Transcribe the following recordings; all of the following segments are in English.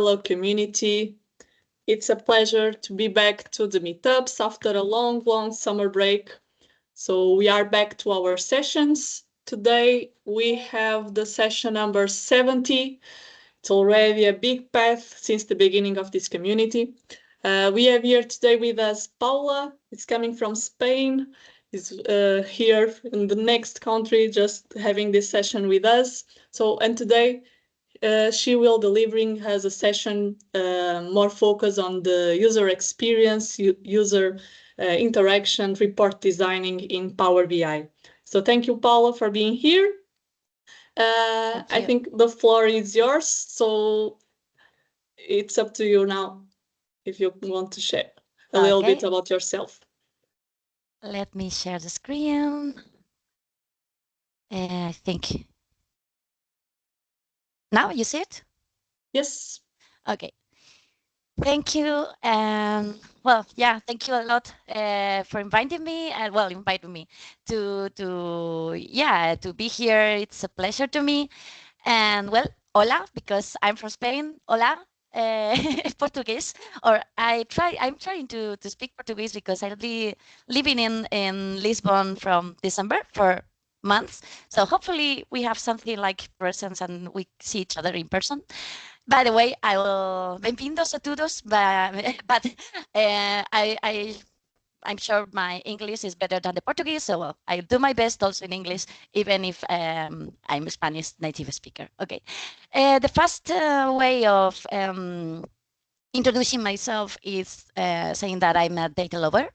Hello, community. It's a pleasure to be back to the meetups after a long summer break. So we are back to our sessions. Today we have the session number 70. It's already a big path since the beginning of this community. We have here today with us Paula. It's coming from Spain. Is here in the next country, just having this session with us. And today she will delivering as a session more focused on the user experience, user interaction, report designing in Power BI. So thank you, Paula, for being here. I think the floor is yours. So it's up to you now if you want to share a little bit about yourself. Let me share the screen. I think now you see it? Yes. Okay. Thank you. Well, yeah, thank you a lot for inviting me and inviting me to be here. It's a pleasure to me. And well, hola, because I'm from Spain. Hola, Portuguese. Or I'm trying to speak Portuguese because I'll be living in Lisbon from December for months. So hopefully we have something like presence and we see each other in person. By the way, I will bem-vindos a todos, but I'm sure my English is better than the Portuguese, so I'll do my best also in English, even if I'm a Spanish native speaker. Okay. The first way of introducing myself is saying that I'm a data lover.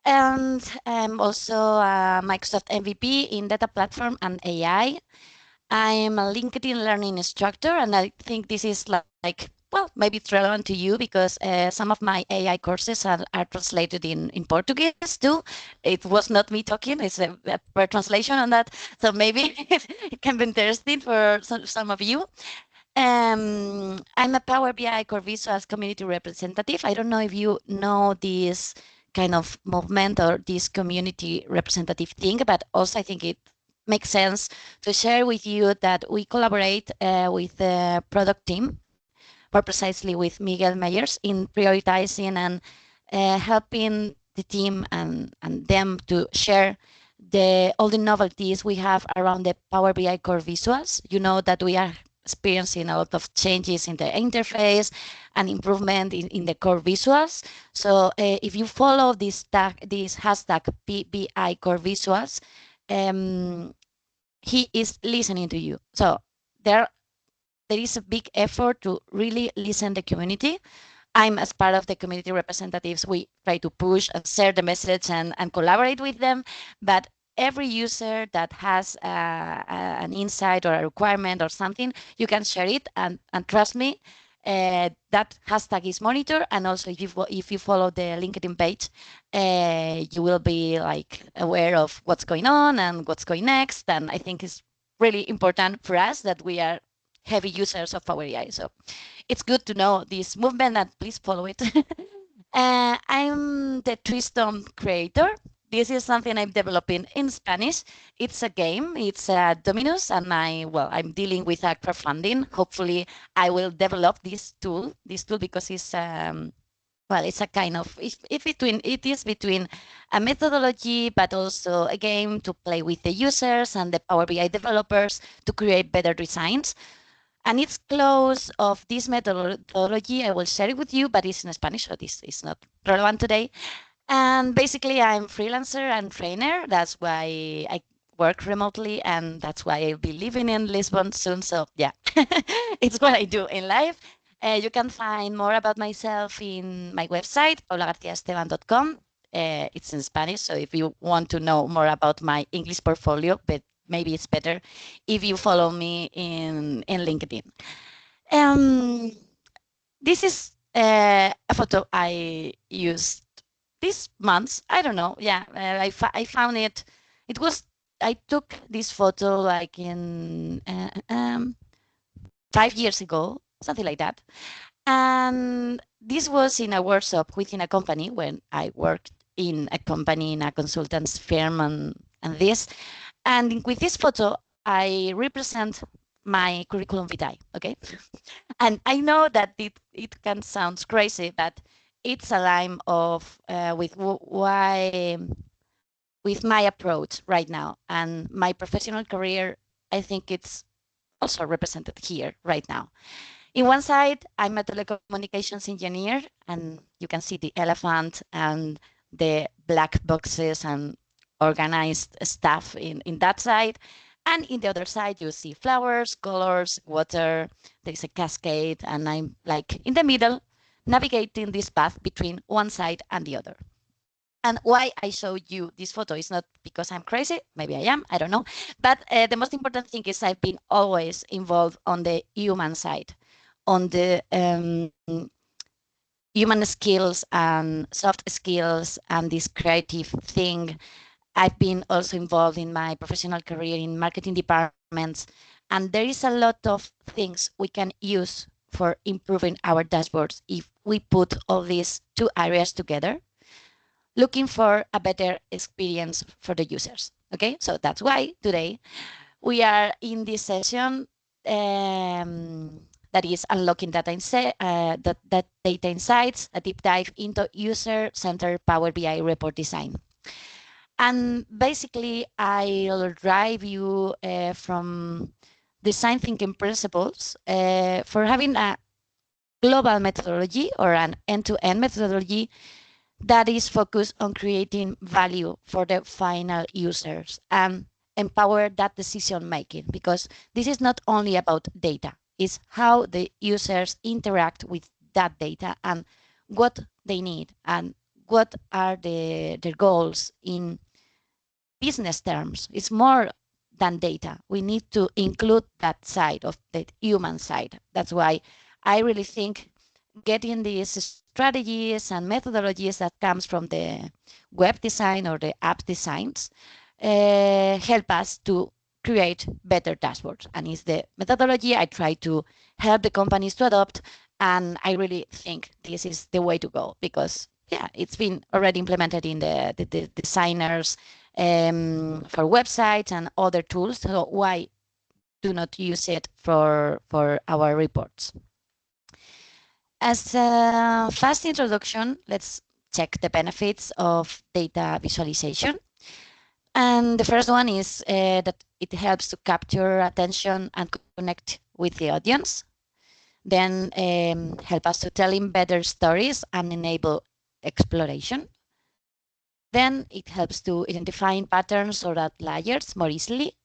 And I'm also a Microsoft MVP in data platform and AI. I'm a LinkedIn learning instructor, and I think this is like well, maybe it's relevant to you because some of my AI courses are translated in Portuguese too. It was not me talking, it's a translation on that. So maybe it can be interesting for some of you. I'm a Power BI Core Visuals community representative. I don't know if you know this kind of movement or this community representative thing, but also I think it makes sense to share with you that we collaborate with the product team, more precisely with Miguel Meyers, in prioritizing and helping the team and them to share all the novelties we have around the Power BI Core Visuals. You know that we are experiencing a lot of changes in the interface and improvement in the core visuals. So if you follow this hashtag PBI Core Visuals, he is listening to you. So there is a big effort to really listen the community. I'm as part of the community representatives, we try to push and share the message and collaborate with them. But every user that has an insight or a requirement or something, you can share it and trust me, that hashtag is monitored. And also if you follow the LinkedIn page, you will be like aware of what's going on and what's going next. And I think it's really important for us that we are heavy users of Power BI. So it's good to know this movement and please follow it. I'm the Twistom creator. This is something I'm developing in Spanish. It's a game, it's Dominus, and I'm dealing with a crowdfunding. Hopefully I will develop this tool because it's it's a kind of, it is between a methodology, but also a game to play with the users and the Power BI developers to create better designs. And it's close of this methodology. I will share it with you, but it's in Spanish, so this is not relevant today. And basically, I'm freelancer and trainer. That's why I work remotely, and that's why I'll be living in Lisbon soon. So yeah, it's what I do in life. You can find more about myself in my website, paulagarciaesteban.com. It's in Spanish, so if you want to know more about my English portfolio, but maybe it's better if you follow me in LinkedIn. This is a photo I used this month. I don't know. Yeah, I found it. I took this photo like in 5 years ago, something like that. And this was in a workshop within a company when I worked in a company, in a consultants firm and this. And with this photo, I represent my curriculum vitae, okay? And I know that it can sound crazy, but it's aligned of why with my approach right now and my professional career. I think it's also represented here right now. In one side, I'm a telecommunications engineer, and you can see the elephant and the black boxes and organized stuff in that side. And in the other side, you see flowers, colors, water, there's a cascade, and I'm like in the middle, navigating this path between one side and the other. And why I showed you this photo is not because I'm crazy, maybe I am, I don't know. But the most important thing is I've been always involved on the human side, on the human skills and soft skills and this creative thing. I've been also involved in my professional career in marketing departments, and there is a lot of things we can use for improving our dashboards if we put all these two areas together, looking for a better experience for the users. Okay, so that's why today we are in this session that is unlocking that data insights, a deep dive into user-centered Power BI report design. And basically, I'll drive you from design thinking principles for having a global methodology or an end-to-end methodology that is focused on creating value for the final users and empower that decision making, because this is not only about data, it's how the users interact with that data and what they need and what are their goals in business terms. It's more than data. We need to include that side of the human side. That's why I really think getting these strategies and methodologies that comes from the web design or the app designs help us to create better dashboards. And it's the methodology I try to help the companies to adopt. And I really think this is the way to go because, yeah, it's been already implemented in the designers for websites and other tools. So why do not use it for our reports? As a fast introduction, let's check the benefits of data visualization. And the first one is that it helps to capture attention and connect with the audience. Then help us to tell in better stories and enable exploration. Then it helps to identify patterns or outliers more easily.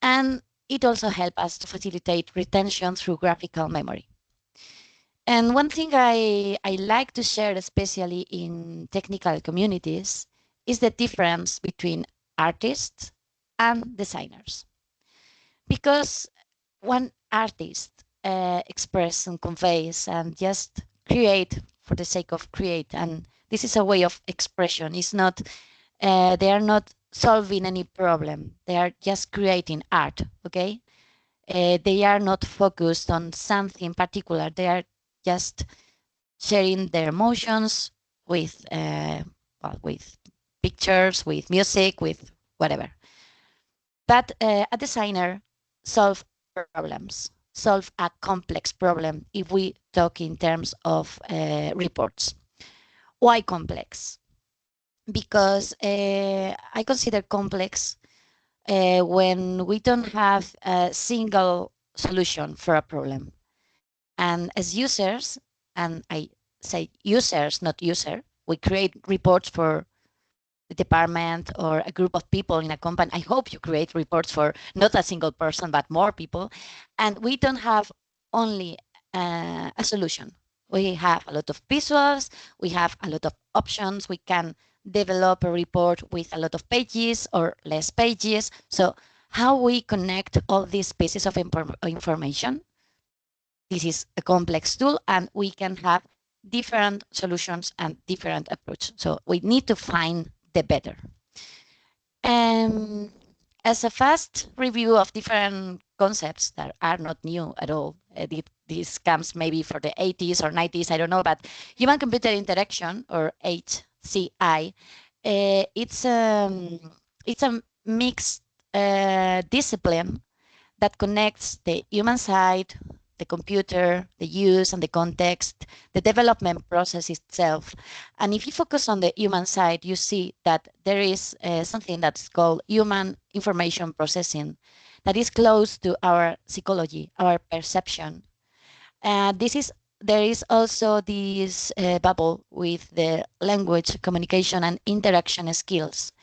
And it also helps us to facilitate retention through graphical memory. And one thing I like to share, especially in technical communities, is the difference between artists and designers. Because one artist expresses and conveys and just create for the sake of create, and this is a way of expression. It's not they are not solving any problem. They are just creating art. Okay, they are not focused on something particular. They are just sharing their emotions with with pictures, with music, with whatever. But a designer solves problems, solve a complex problem if we talk in terms of reports. Why complex? Because I consider complex when we don't have a single solution for a problem. And as users, and I say users, not user, we create reports for the department or a group of people in a company. I hope you create reports for not a single person, but more people. And we don't have only a solution. We have a lot of visuals, we have a lot of options. We can develop a report with a lot of pages or less pages. So how we connect all these pieces of information, this is a complex tool and we can have different solutions and different approaches. So we need to find the better. As a fast review of different concepts that are not new at all, this comes maybe for the 80s or 90s, I don't know, but human computer interaction, or HCI, it's a mixed discipline that connects the human side, the computer, the use and the context, the development process itself. And if you focus on the human side, you see that there is something that's called human information processing that is close to our psychology, our perception. There is also this bubble with the language, communication, and interaction skills.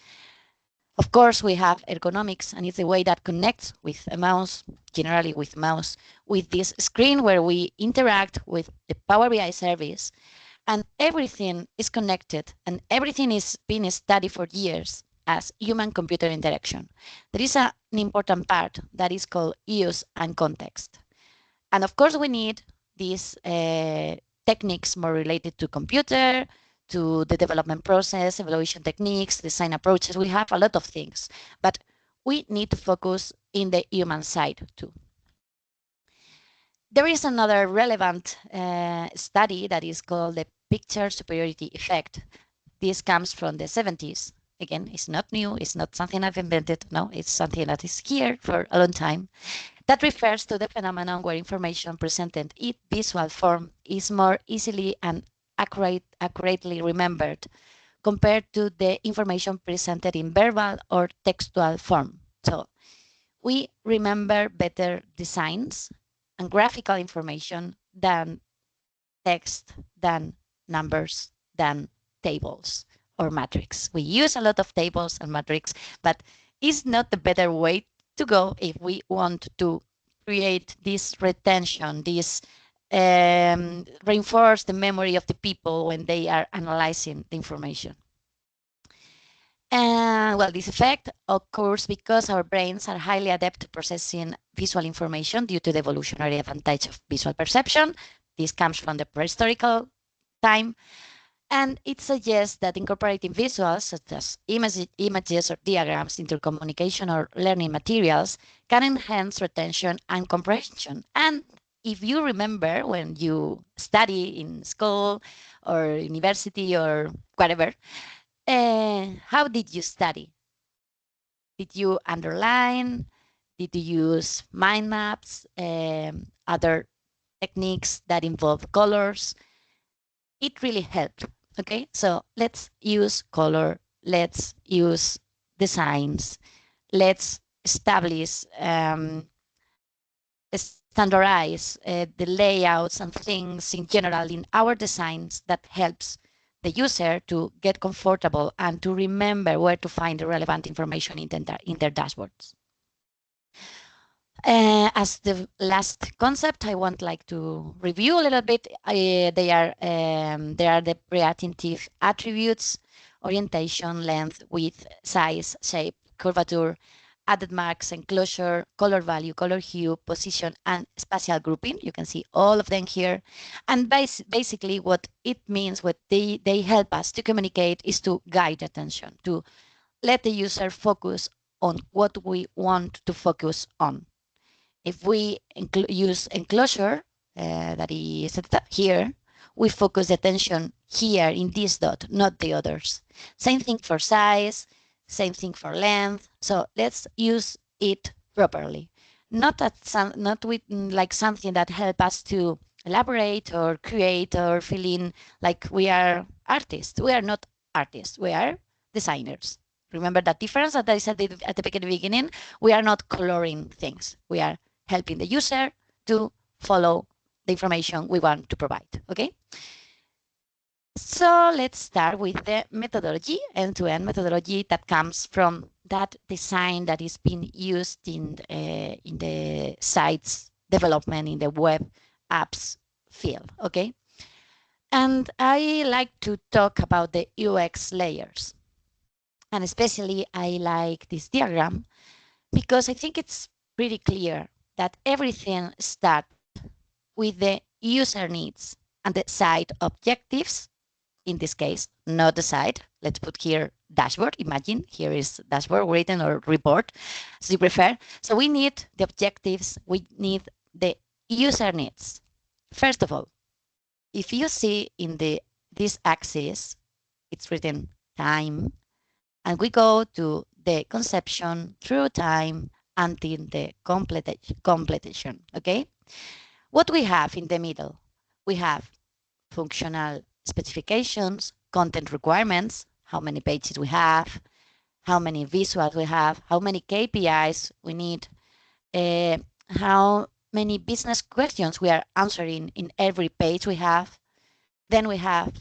Of course, we have ergonomics, and it's the way that connects with a mouse, generally with mouse, with this screen where we interact with the Power BI service, and everything is connected, and everything is being studied for years as human-computer interaction. There is an important part that is called use and context. And of course, we need these techniques more related to computer, to the development process, evaluation techniques, design approaches. We have a lot of things, but we need to focus in the human side too. There is another relevant study that is called the picture superiority effect. This comes from the 70s. Again, it's not new. It's not something I've invented. No, it's something that is here for a long time. That refers to the phenomenon where information presented in visual form is more easily and accurately remembered compared to the information presented in verbal or textual form. So we remember better designs and graphical information than text, than numbers, than tables or matrix. We use a lot of tables and matrix, but it's not the better way to go if we want to create this retention, this reinforce the memory of the people when they are analyzing the information. And well, this effect occurs because our brains are highly adept to processing visual information due to the evolutionary advantage of visual perception. This comes from the prehistorical time. And it suggests that incorporating visuals, such as images or diagrams, into communication or learning materials can enhance retention and comprehension. And if you remember when you study in school or university or whatever, how did you study? Did you underline? Did you use mind maps? Other techniques that involve colors? It really helped. Okay, so let's use color, let's use designs, let's establish, standardize the layouts and things in general in our designs that helps the user to get comfortable and to remember where to find the relevant information in their dashboards. As the last concept, I want to review a little bit. They are the pre-attentive attributes: orientation, length, width, size, shape, curvature, added marks, enclosure, color value, color hue, position, and spatial grouping. You can see all of them here. And basically what it means, what they help us to communicate, is to guide attention, to let the user focus on what we want to focus on. If we use enclosure, that is here, we focus attention here in this dot, not the others. Same thing for size, same thing for length. So let's use it properly. Not with like something that help us to elaborate or create or feeling like we are artists. We are not artists. We are designers. Remember that difference that I said at the beginning? We are not coloring things. We are helping the user to follow the information we want to provide. Okay. So let's start with the methodology, end-to-end methodology that comes from that design that is being used in the sites development, in the web apps field. Okay. And I like to talk about the UX layers. And especially I like this diagram because I think it's pretty clear that everything starts with the user needs and the site objectives. In this case, not the site. Let's put here dashboard. Imagine here is dashboard written or report, as you prefer. So we need the objectives. We need the user needs. First of all, if you see in this axis, it's written time, and we go to the conception through time until the completion. Okay. What we have in the middle, we have functional specifications, content requirements, how many pages we have, how many visuals we have, how many KPIs we need, how many business questions we are answering in every page we have. Then we have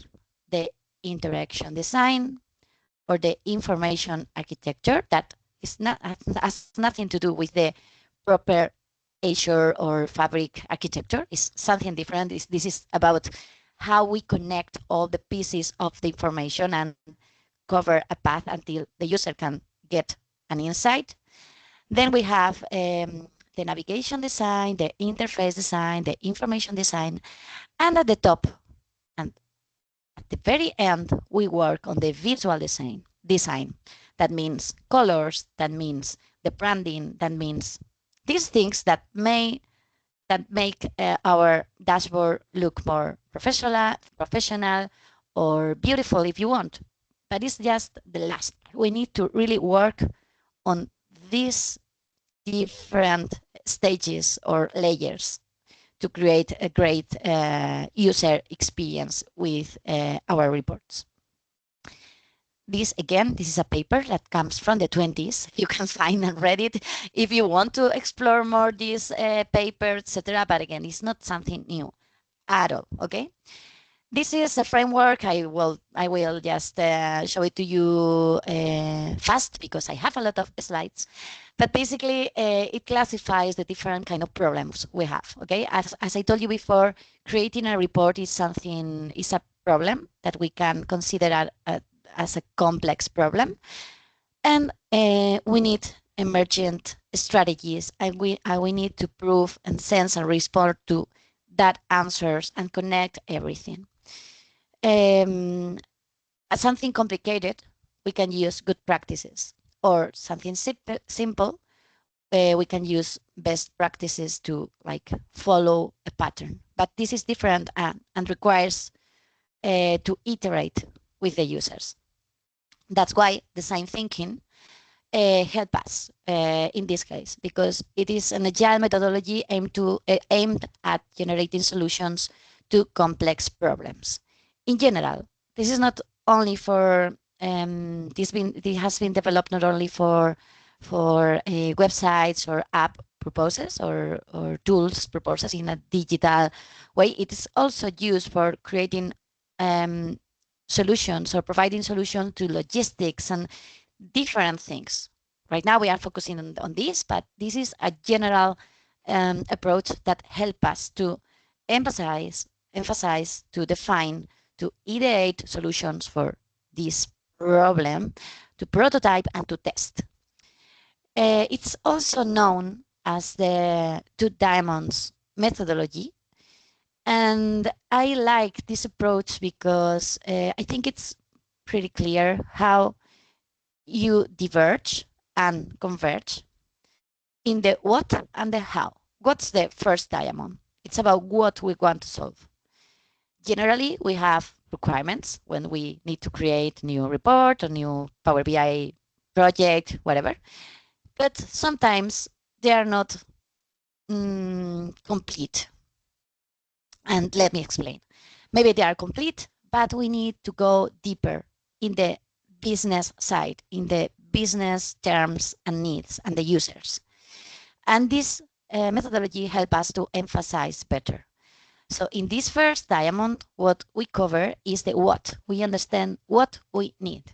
the interaction design or the information architecture that is not has nothing to do with the proper Azure or Fabric architecture. It's something different. This is about how we connect all the pieces of the information and cover a path until the user can get an insight. Then we have the navigation design, the interface design, the information design, and at the top and at the very end, we work on the visual design. That means colors, that means the branding, that means these things that make our dashboard look more professional or beautiful if you want. But it's just the last. We need to really work on these different stages or layers to create a great user experience with our reports. This is a paper that comes from the 20s. You can find and read it if you want to explore more this paper, etc. But again, it's not something new at all. Okay. This is a framework. I will just show it to you fast because I have a lot of slides. But basically, it classifies the different kind of problems we have. Okay, as I told you before, creating a report is a problem that we can consider as a complex problem, and we need emergent strategies, and we need to prove and sense and respond to that answers and connect everything. Something complicated, we can use good practices, or something simple, we can use best practices to follow a pattern. But this is different and requires to iterate with the users. That's why design thinking help us in this case, because it is an agile methodology aimed at generating solutions to complex problems. In general, this is not only for this has been developed not only for websites or app purposes or tools purposes in a digital way. It is also used for creating solutions or providing solutions to logistics and different things. Right now we are focusing on this, but this is a general approach that help us to emphasize, to define, to ideate solutions for this problem, to prototype and to test. It's also known as the 2 diamonds methodology. And I like this approach because I think it's pretty clear how you diverge and converge in the what and the how. What's the first diamond? It's about what we want to solve. Generally, we have requirements when we need to create new report or new Power BI project, whatever. But sometimes they are not complete. And let me explain. Maybe they are complete, but we need to go deeper in the business side, in the business terms and needs and the users. And this methodology helps us to emphasize better. So in this first diamond, what we cover is the what. We understand what we need.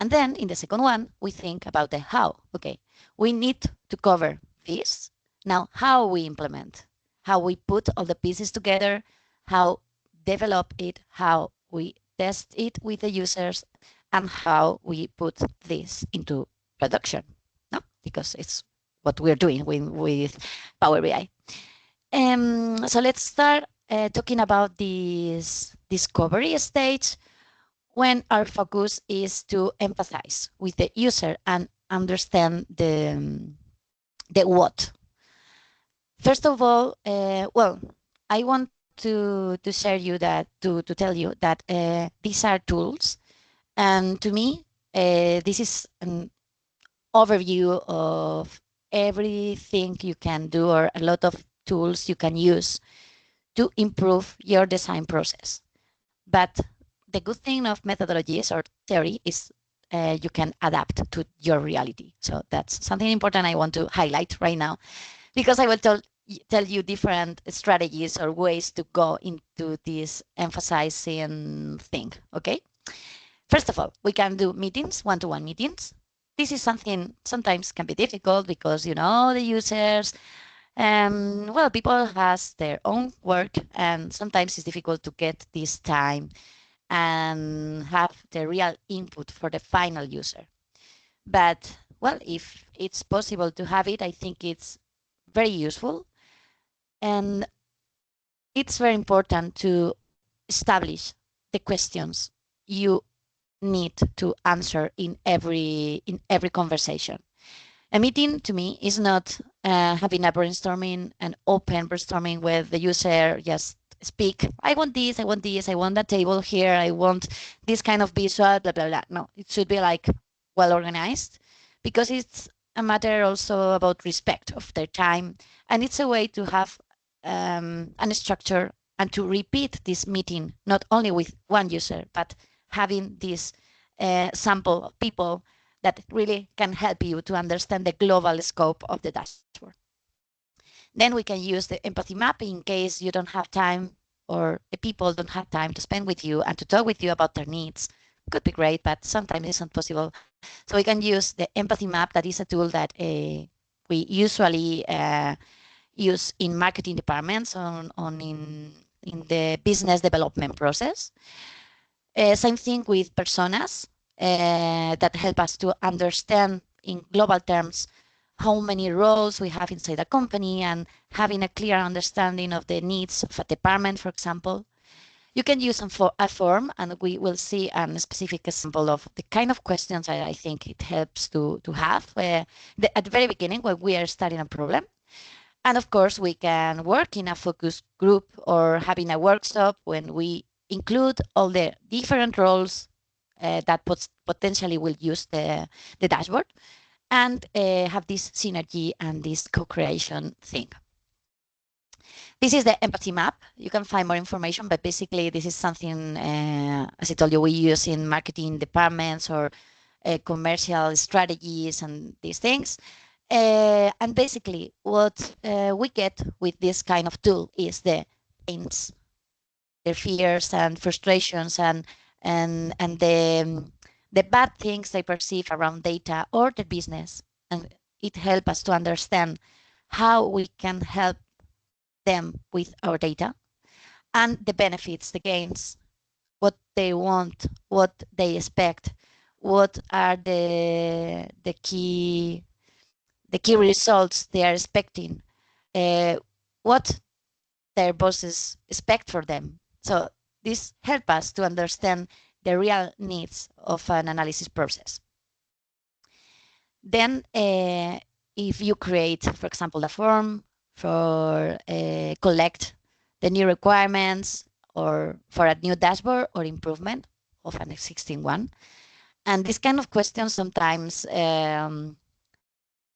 And then in the second one, we think about the how. Okay, we need to cover this. Now, how we implement, how we put all the pieces together, how develop it, how we test it with the users, and how we put this into production. No, because it's what we're doing with Power BI. So let's start talking about this discovery stage, when our focus is to empathize with the user and understand the what. First of all, well, I want to share you that to tell you that these are tools, and to me, this is an overview of everything you can do or a lot of tools you can use to improve your design process. But the good thing of methodologies or theory is you can adapt to your reality. So that's something important I want to highlight right now, because I will tell you different strategies or ways to go into this emphasizing thing. Okay. First of all, we can do meetings, one-to-one meetings. This is something sometimes can be difficult because the users, well, people has their own work, and sometimes it's difficult to get this time and have the real input for the final user. But well, if it's possible to have it, I think it's very useful. And it's very important to establish the questions you need to answer in every conversation. A meeting to me is not having a brainstorming, an open brainstorming with the user, just speak, I want this, I want this, I want that table here, I want this kind of visual, blah, blah, blah. No, it should be like well organized, because it's a matter also about respect of their time. And it's a way to have a structure and to repeat this meeting, not only with one user, but having this sample of people that really can help you to understand the global scope of the dashboard. Then we can use the empathy map in case you don't have time or the people don't have time to spend with you and to talk with you about their needs. Could be great, but sometimes it's not possible. So we can use the empathy map. That is a tool that we usually use in marketing departments in the business development process. Same thing with personas that help us to understand in global terms how many roles we have inside a company and having a clear understanding of the needs of a department, for example. You can use a form, and we will see a specific example of the kind of questions I think it helps to have at the very beginning when we are starting a problem. And of course, we can work in a focus group or having a workshop when we include all the different roles that potentially will use the dashboard, and have this synergy and this co-creation thing. This is the empathy map. You can find more information, but basically this is something, as I told you, we use in marketing departments or commercial strategies and these things. And basically what we get with this kind of tool is the pains, their fears and frustrations and the bad things they perceive around data or the business. And it helps us to understand how we can help them with our data and the benefits, the gains, what they want, what they expect, what are the key results they are expecting, what their bosses expect for them. So this helps us to understand the real needs of an analysis process. Then if you create, for example, a form for collect the new requirements or for a new dashboard or improvement of an existing one, and this kind of questions sometimes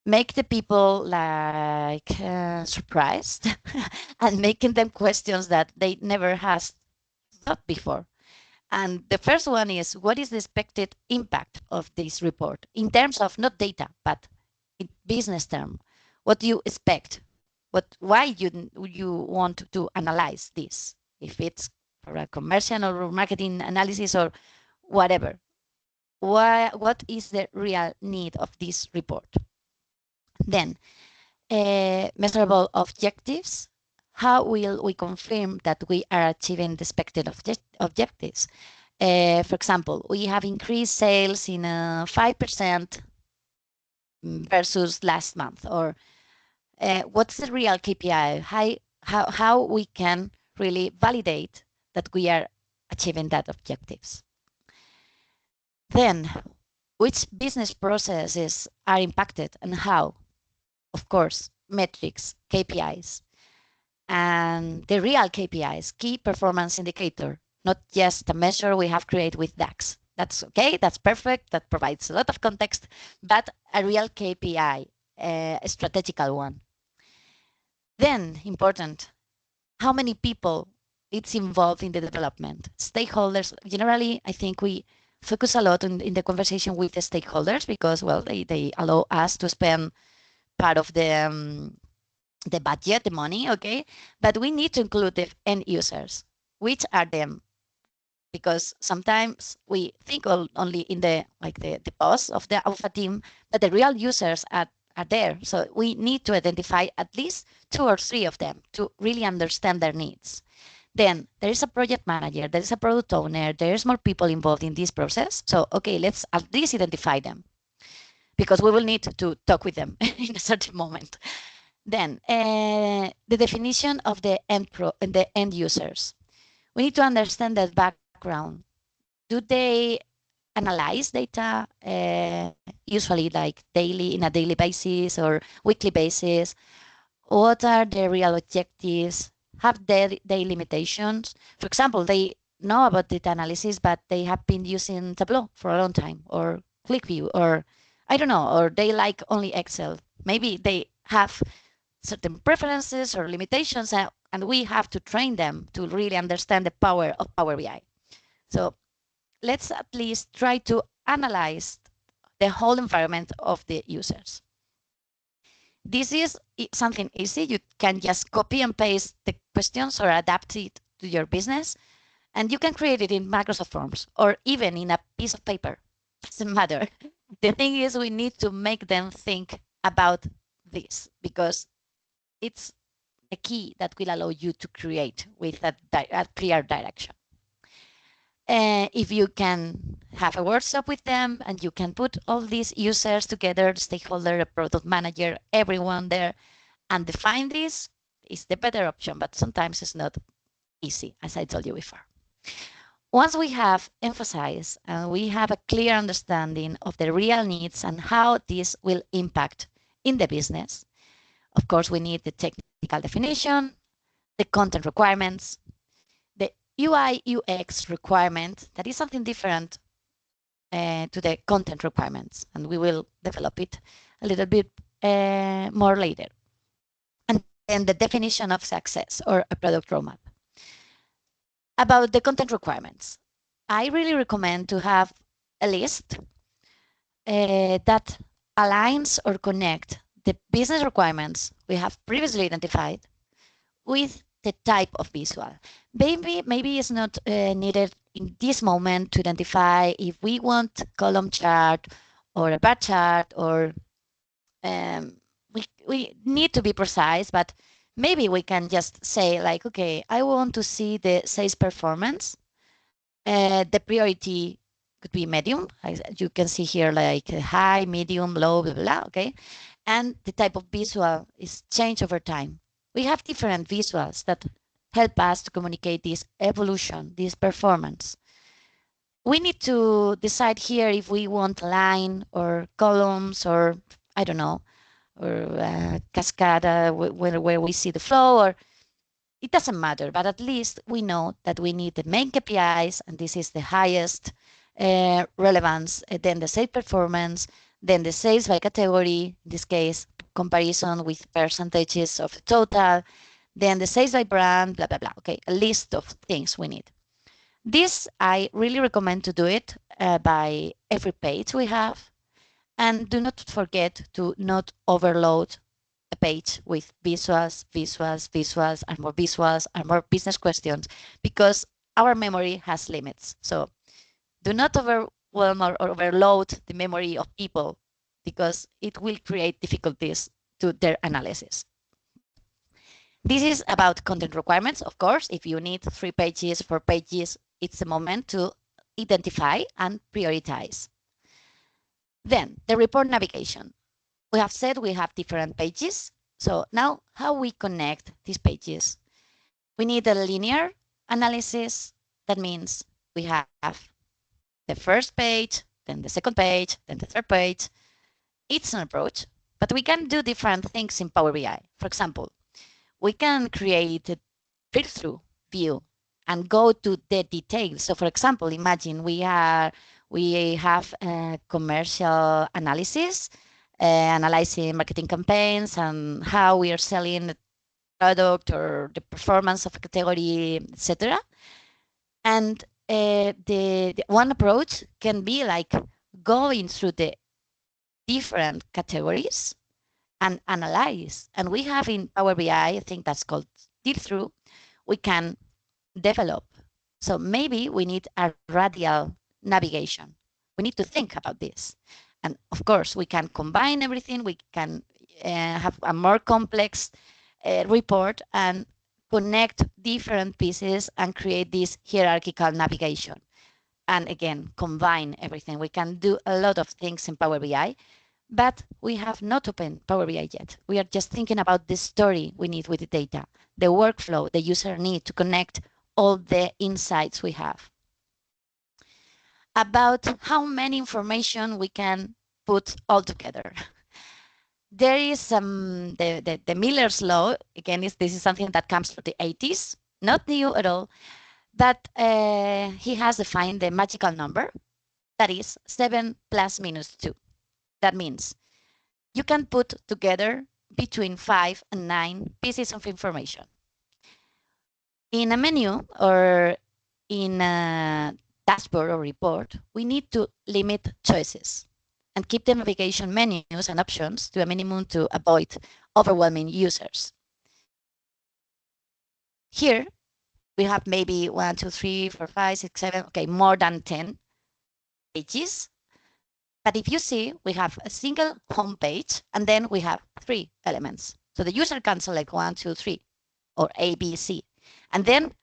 make the people like surprised and making them questions that they never has thought before. And the first one is, what is the expected impact of this report in terms of not data, but in business term? What do you expect? Why you want to analyze this? If it's for a commercial or marketing analysis or whatever, what is the real need of this report? Then measurable objectives. How will we confirm that we are achieving the expected objectives? For example, we have increased sales in 5% versus last month, or what's the real KPI? How we can really validate that we are achieving that objectives. Then, which business processes are impacted and how? Of course, metrics, KPIs, and the real KPIs, key performance indicator, not just a measure we have created with DAX. That's okay, that's perfect, that provides a lot of context, but a real KPI a strategical one. Then, important, how many people it's involved in the development. Stakeholders, generally, I think we focus a lot in the conversation with the stakeholders because, well, they allow us to spend part of the budget, the money, okay? But we need to include the end users. Which are them? Because sometimes we think only in the boss of a team, but the real users are there. So we need to identify at least 2 or 3 of them to really understand their needs. Then there is a project manager, there is a product owner, there's more people involved in this process. So, okay, let's at least identify them because we will need to talk with them in a certain moment. Then the definition of the end users. We need to understand their background. Do they analyze data usually like in a daily basis or weekly basis? What are their real objectives? Have they limitations? For example, they know about data analysis, but they have been using Tableau for a long time, or ClickView, or I don't know, or they like only Excel. Maybe they have certain preferences or limitations, and we have to train them to really understand the power of Power BI. So let's at least try to analyze the whole environment of the users. This is something easy. You can just copy and paste the questions or adapt it to your business, and you can create it in Microsoft Forms or even in a piece of paper. Doesn't matter. The thing is, we need to make them think about this because it's a key that will allow you to create with a clear direction. If you can have a workshop with them and you can put all these users together, stakeholder, a product manager, everyone there, and define this, is the better option, but sometimes it's not easy, as I told you before. Once we have emphasized and we have a clear understanding of the real needs and how this will impact in the business, of course, we need the technical definition, the content requirements, the UI UX requirement, that is something different to the content requirements, and we will develop it a little bit more later. And then the definition of success or a product roadmap. About the content requirements, I really recommend to have a list that aligns or connect the business requirements we have previously identified with the type of visual. Maybe it's not needed in this moment to identify if we want column chart or a bar chart, or we need to be precise, but maybe we can just say like, okay, I want to see the sales performance. The priority could be medium. You can see here like high, medium, low, blah, blah, blah, okay? And the type of visual is changed over time. We have different visuals that help us to communicate this evolution, this performance. We need to decide here if we want line or columns or, I don't know, or cascade where we see the flow, or it doesn't matter, but at least we know that we need the main KPIs, and this is the highest relevance, then the sales performance, then the sales by category, in this case, comparison with percentages of the total, then the sales by brand, blah, blah, blah. Okay, a list of things we need. This, I really recommend to do it by every page we have. And do not forget to not overload a page with visuals, and more visuals, and more business questions, because our memory has limits. So do not overwhelm or overload the memory of people, because it will create difficulties to their analysis. This is about content requirements. Of course, if you need 3 pages, 4 pages, it's the moment to identify and prioritize. Then the report navigation. We have said we have different pages. So now how we connect these pages? We need a linear analysis. That means we have the first page, then the second page, then the third page. It's an approach, but we can do different things in Power BI. For example, we can create a click-through view and go to the details. So for example, imagine we have a commercial analysis analyzing marketing campaigns and how we are selling the product or the performance of a category, etc. And the one approach can be like going through the different categories and analyze. And we have in Power BI, I think that's called deal through, we can develop. So maybe we need a radial navigation. We need to think about this. And of course, we can combine everything. We can have a more complex report and connect different pieces and create this hierarchical navigation. And again, combine everything. We can do a lot of things in Power BI, but we have not opened Power BI yet. We are just thinking about the story we need with the data, the workflow the user need to connect all the insights we have. About how many information we can put all together. There is the Miller's law, again, this is something that comes from the 80s, not new at all, that he has defined the magical number, that is 7 plus minus 2. That means you can put together between 5 and 9 pieces of information. In a menu or in a dashboard or report, we need to limit choices and keep the navigation menus and options to a minimum to avoid overwhelming users. Here, we have maybe 1, 2, 3, 4, 5, 6, 7, okay, more than 10 pages. But if you see, we have a single home page, and then we have 3 elements. So the user can select 1, 2, 3, or A, B, C. And then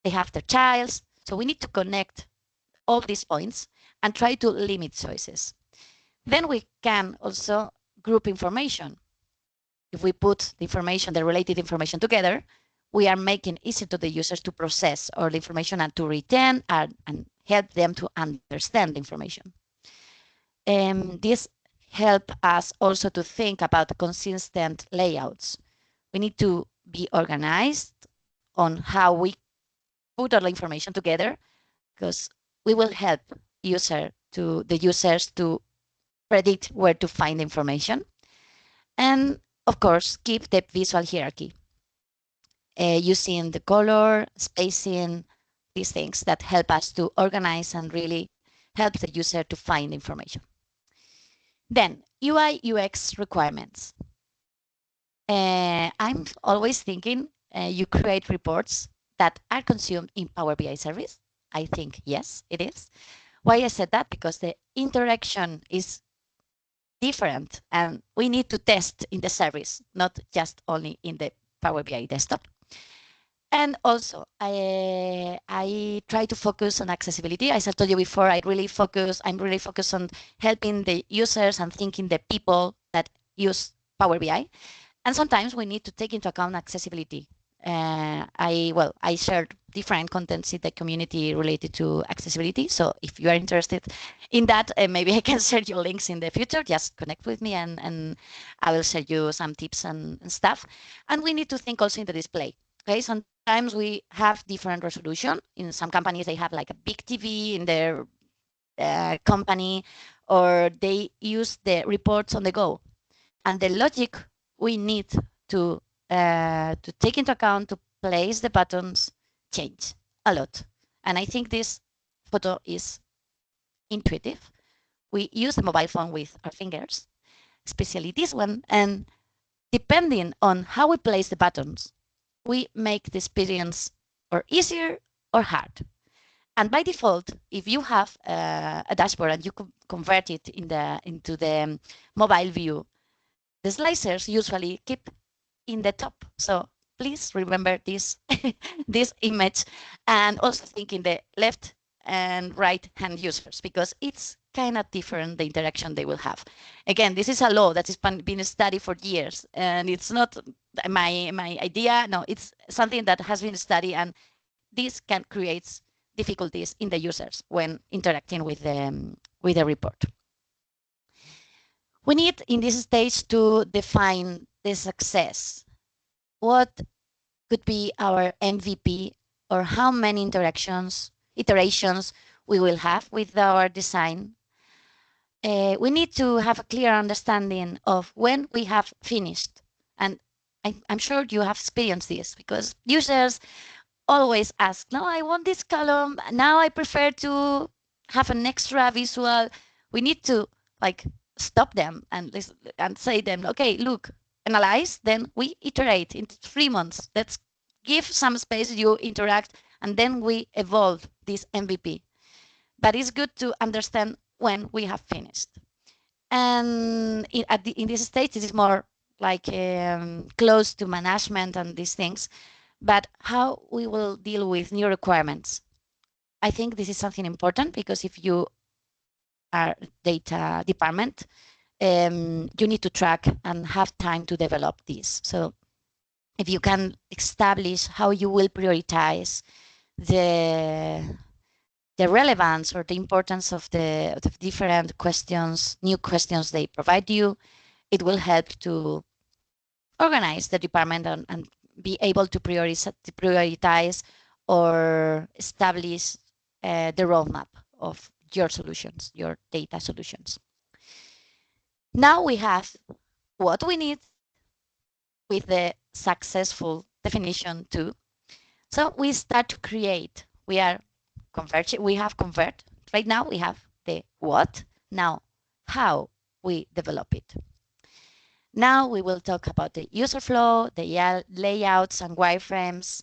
they have their childs. So we need to connect all these points and try to limit choices. Then we can also group information. If we put the information, the related information together, we are making it easy to the users to process all the information and to retain and help them to understand the information. This helps us also to think about consistent layouts. We need to be organized on how we put all the information together, because we will help the users to predict where to find information. And of course, keep the visual hierarchy, using the color, spacing, these things that help us to organize and really help the user to find information. Then UI UX requirements. I'm always thinking you create reports that are consumed in Power BI service. I think yes, it is. Why I said that? Because the interaction is different and we need to test in the service, not just only in the Power BI desktop. And also, I try to focus on accessibility. As I told you before, I'm really focused on helping the users and thinking the people that use Power BI. And sometimes we need to take into account accessibility. I shared different contents in the community related to accessibility. So if you are interested in that, maybe I can share you links in the future. Just connect with me and I will share you some tips and stuff. And we need to think also in the display. Okay, sometimes we have different resolution. In some companies, they have like a big TV in their company, or they use the reports on the go. And the logic we need to take into account to place the buttons change a lot. And I think this photo is intuitive. We use the mobile phone with our fingers, especially this one. And depending on how we place the buttons, we make the experience or easier or hard. And by default, if you have a dashboard and you convert it into the mobile view, the slicers usually keep in the top. So please remember this, this image, and also think in the left and right hand users, because it's kind of different, the interaction they will have. Again, this is a law that has been studied for years, and it's not my idea. No, it's something that has been studied, and this can create difficulties in the users when interacting with the report. We need in this stage to define the success. What could be our MVP, or how many iterations we will have with our design. we need to have a clear understanding of when we have finished. And I'm sure you have experienced this because users always ask, no, I want this column. Now I prefer to have an extra visual. We need to like stop them and say them, okay, look, analyze, then we iterate in 3 months. Let's give some space, you interact, and then we evolve this MVP. But it's good to understand when we have finished. And in this stage, it is more like close to management and these things. But how we will deal with new requirements? I think this is something important because if you are data department, you need to track and have time to develop this. So if you can establish how you will prioritize the relevance or the importance of the different questions, new questions they provide you, it will help to organize the department and be able to prioritize or establish the roadmap of your solutions, your data solutions. Now we have what we need with the successful definition too. So we start to create. We have convert. Right now we have the what. Now how we develop it. Now we will talk about the user flow, the layouts and wireframes.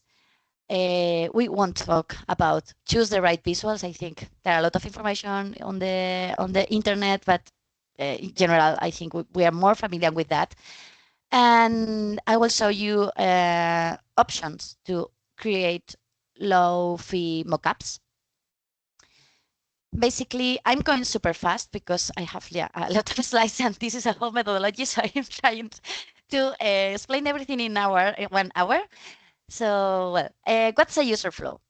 We won't talk about choose the right visuals. I think there are a lot of information on the internet, but in general, I think we are more familiar with that. And I will show you options to create low-fee mockups. Basically, I'm going super fast because I have a lot of slides and this is a whole methodology, so I'm trying to explain everything in 1 hour. So, well, what's a user flow?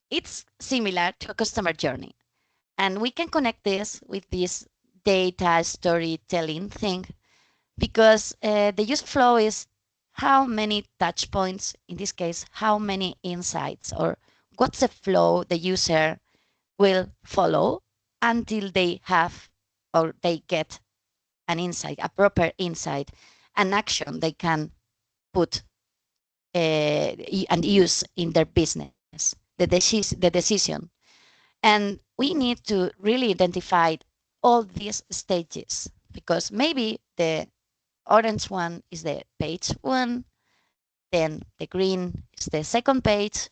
It's similar to a customer journey. And we can connect this with this data storytelling thing because the user flow is how many touch points, in this case, how many insights or what's the flow the user will follow until they have or they get an insight, a proper insight, an action they can put and use in their business, the decision. And we need to really identify all these stages because maybe the orange one is the page one, then the green is the second page,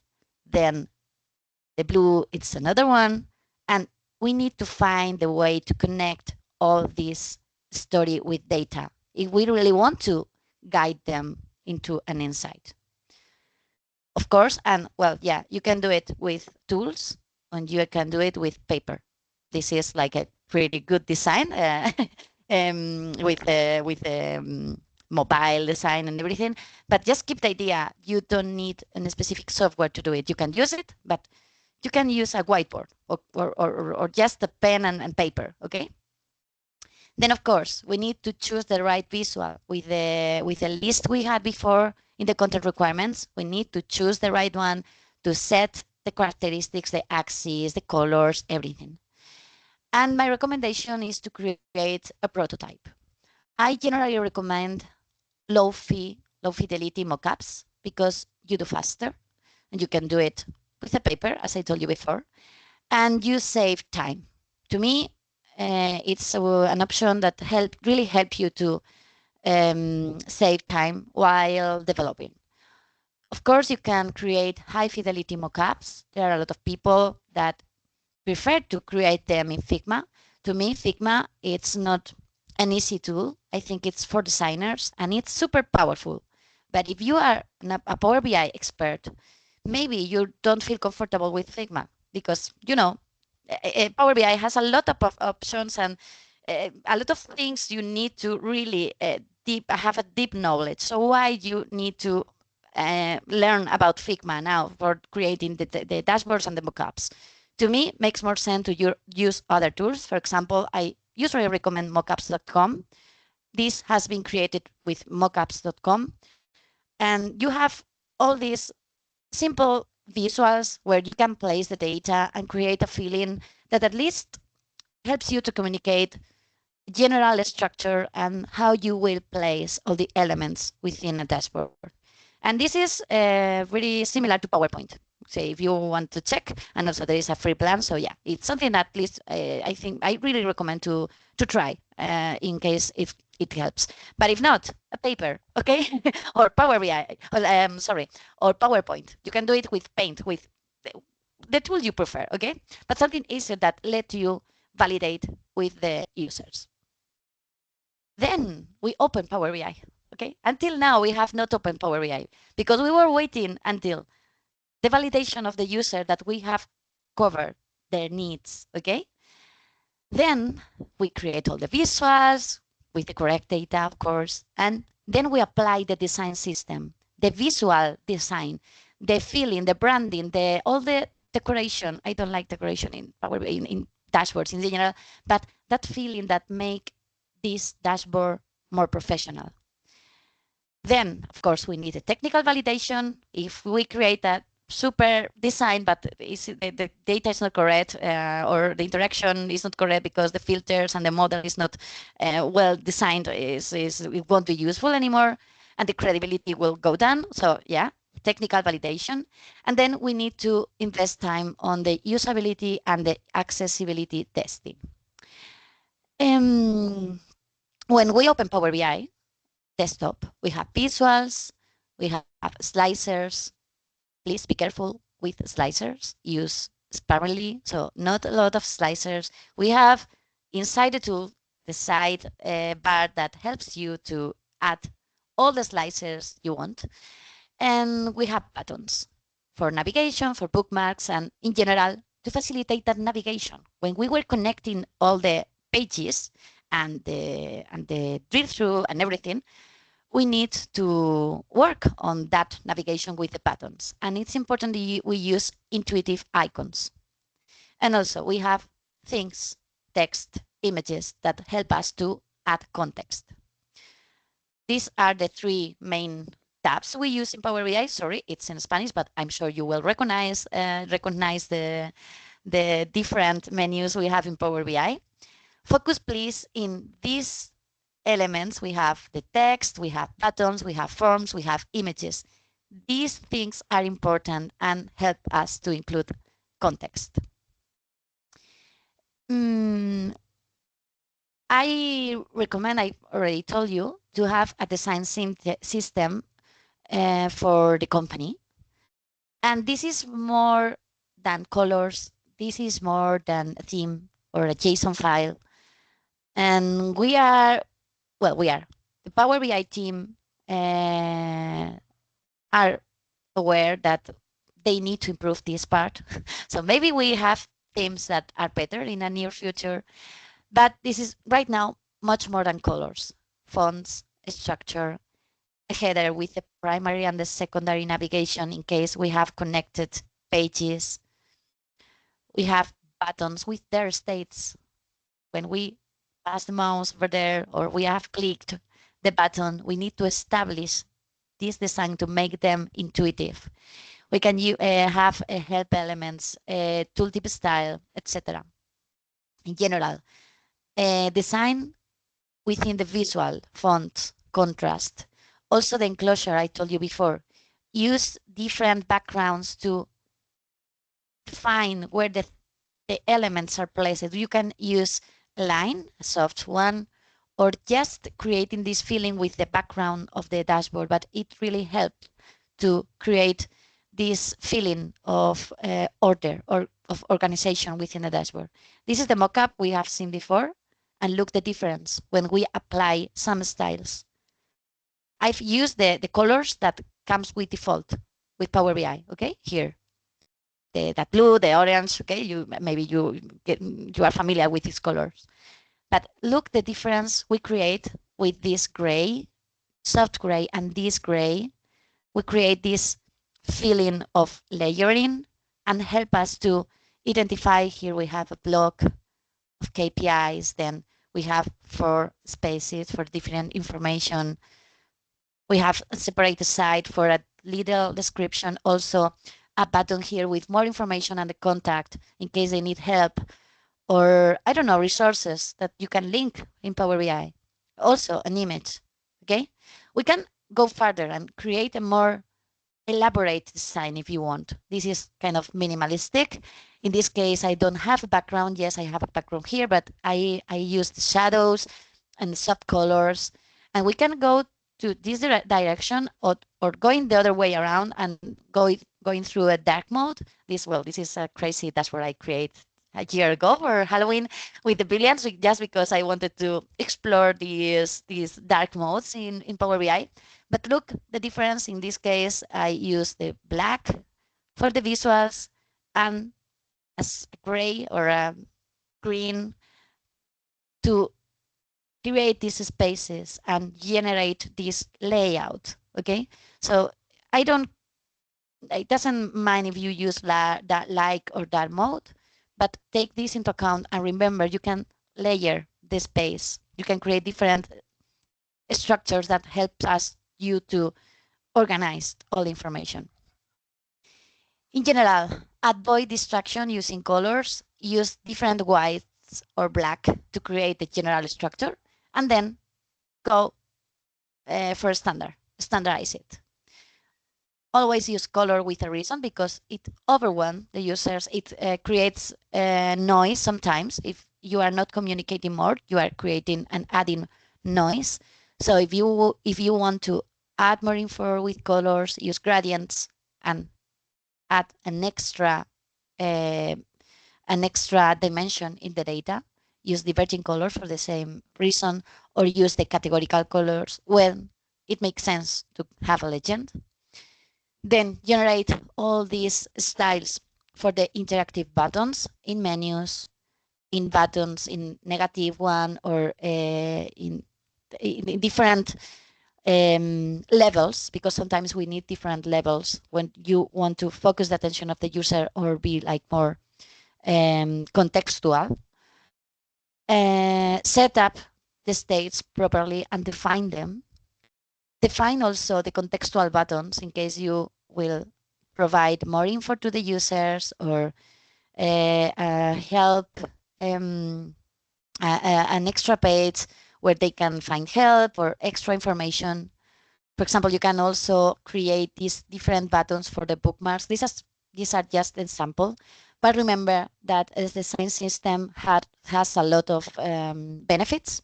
then the blue it's another one, and we need to find the way to connect all this story with data if we really want to guide them into an insight. Of course, and well, yeah, you can do it with tools and you can do it with paper. This is like a pretty good design with mobile design and everything. But just keep the idea, you don't need a specific software to do it. You can use it, but you can use a whiteboard or just a pen and paper, okay? Then, of course, we need to choose the right visual with the list we had before in the content requirements. We need to choose the right one to set the characteristics, the axes, the colors, everything. And my recommendation is to create a prototype. I generally recommend low fidelity mockups because you do faster and you can do it with a paper, as I told you before, and you save time. To me, it's an option that really help you to save time while developing. Of course, you can create high fidelity mockups. There are a lot of people that prefer to create them in Figma. To me, Figma, it's not an easy tool. I think it's for designers and it's super powerful. But if you are a Power BI expert, maybe you don't feel comfortable with Figma because, you know, Power BI has a lot of options and a lot of things you need to really have a deep knowledge. So why you need to learn about Figma now for creating the dashboards and the mockups? To me, it makes more sense to use other tools. For example, I usually recommend mockups.com. This has been created with mockups.com. And you have all these simple visuals where you can place the data and create a feeling that at least helps you to communicate general structure and how you will place all the elements within a dashboard. And this is very similar to PowerPoint. So if you want to check, and also there is a free plan. So yeah, it's something that at least I think I really recommend to try in case if it helps. But if not, a paper, okay, or Power BI, sorry, or PowerPoint. You can do it with Paint, with the tool you prefer, okay? But something easier that let you validate with the users. Then we open Power BI. Okay, until now we have not opened Power BI because we were waiting until the validation of the user that we have covered their needs. Okay, then we create all the visuals with the correct data, of course, and then we apply the design system, the visual design, the feeling, the branding, all the decoration. I don't like decoration in Power BI in dashboards in general, but that feeling that make this dashboard more professional. Then, of course, we need a technical validation. If we create a super design, but the data is not correct or the interaction is not correct because the filters and the model is not well designed, it won't be useful anymore, and the credibility will go down. So yeah, technical validation. And then we need to invest time on the usability and the accessibility testing. When we open Power BI desktop, we have visuals, we have slicers. Please be careful with slicers. Use sparingly, so not a lot of slicers. We have inside the tool the side bar that helps you to add all the slicers you want. And we have buttons for navigation, for bookmarks, and in general, to facilitate that navigation. When we were connecting all the pages and the drill through and everything, we need to work on that navigation with the buttons. And it's important that we use intuitive icons. And also we have things, text, images that help us to add context. These are the three main tabs we use in Power BI. Sorry, it's in Spanish, but I'm sure you will recognize the different menus we have in Power BI. Focus please in these elements. We have the text, we have buttons, we have forms, we have images. These things are important and help us to include context. I recommend, I already told you, to have a design system for the company. And this is more than colors. This is more than a theme or a JSON file. And we are, the Power BI team are aware that they need to improve this part. So maybe we have themes that are better in the near future, but this is right now much more than colors, fonts, structure, a header with the primary and the secondary navigation in case we have connected pages. We have buttons with their states. When we pass the mouse over there or we have clicked the button, we need to establish this design to make them intuitive. We can have help elements, tooltip style, etc. In general, design within the visual, font, contrast. Also the enclosure I told you before. Use different backgrounds to define where the elements are placed. You can use line, a soft one, or just creating this feeling with the background of the dashboard, but it really helps to create this feeling of order or of organization within the dashboard. This is the mockup we have seen before, and look the difference when we apply some styles. I've used the colors that comes with default with Power BI, okay, here. That blue, the orange, okay, maybe you are familiar with these colors. But look the difference we create with this gray, soft gray, and this gray. We create this feeling of layering and help us to identify. Here we have a block of KPIs, then we have 4 spaces for different information. We have a separate side for a little description, also a button here with more information and the contact in case they need help, or I don't know, resources that you can link in Power BI. Also an image, okay? We can go further and create a more elaborate design if you want. This is kind of minimalistic. In this case, I don't have a background. Yes, I have a background here, but I use the shadows and subcolors, and we can go to this direction or going the other way around and going through a dark mode. This is a crazy. That's what I create a year ago for Halloween with the billions, just because I wanted to explore these dark modes in Power BI. But look, the difference in this case, I use the black for the visuals and a gray or a green to create these spaces and generate this layout. Okay, so I don't. It doesn't mind if you use that like or dark mode, but take this into account and remember you can layer the space. You can create different structures that help us you to organize all information. In general, avoid distraction using colors. Use different whites or black to create the general structure, and then go for standardize it. Always use color with a reason because it overwhelms the users. It creates noise sometimes. If you are not communicating more, you are creating and adding noise. So if you want to add more info with colors, use gradients and add an extra dimension in the data. Use diverging colors for the same reason, or use the categorical colors when it makes sense to have a legend. Then generate all these styles for the interactive buttons in menus, in buttons in -1 or in different levels, because sometimes we need different levels when you want to focus the attention of the user or be like more contextual. Set up the states properly and define them. Define also the contextual buttons in case you will provide more info to the users or help an extra page where they can find help or extra information. For example, you can also create these different buttons for the bookmarks. These are just an example, but remember that as the design system has a lot of benefits.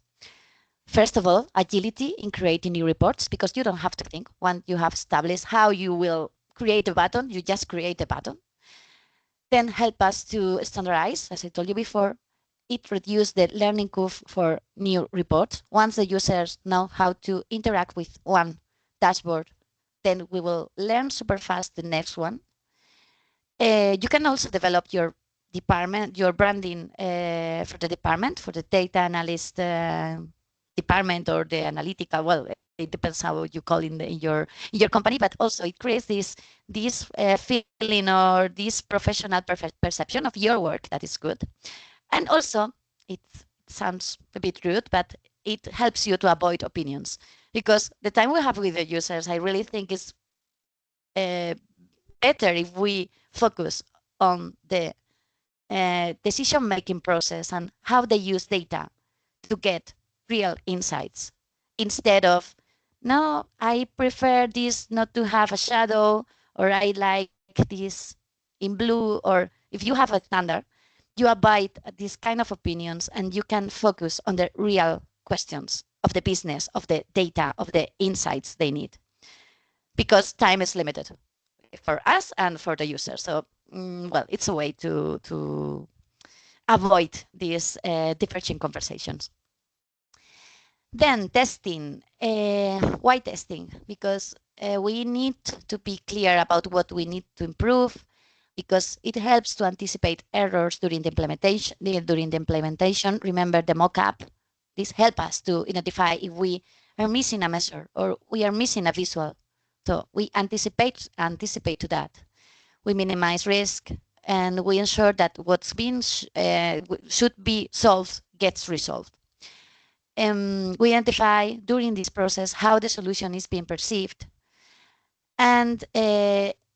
First of all, agility in creating new reports, because you don't have to think. Once you have established how you will create a button, you just create a button. Then help us to standardize, as I told you before. It reduces the learning curve for new reports. Once the users know how to interact with one dashboard, then we will learn super fast the next one. You can also develop your department, your branding for the department, for the data analyst department or the analytical. Well, it depends how you call in your company, but also it creates this feeling or this professional perception of your work that is good. And also, it sounds a bit rude, but it helps you to avoid opinions, because the time we have with the users, I really think is better if we focus on the decision-making process and how they use data to get real insights, instead of, no, I prefer this not to have a shadow, or I like this in blue, or if you have a standard, you abide these kind of opinions and you can focus on the real questions of the business, of the data, of the insights they need, because time is limited for us and for the user. So, well, it's a way to avoid these diverging conversations. Then testing. Why testing? Because we need to be clear about what we need to improve, because it helps to anticipate errors during the implementation. Remember the mock-up. This helps us to identify if we are missing a measure or we are missing a visual. So we anticipate to that. We minimize risk and we ensure that what's been should be solved gets resolved. We identify during this process how the solution is being perceived, and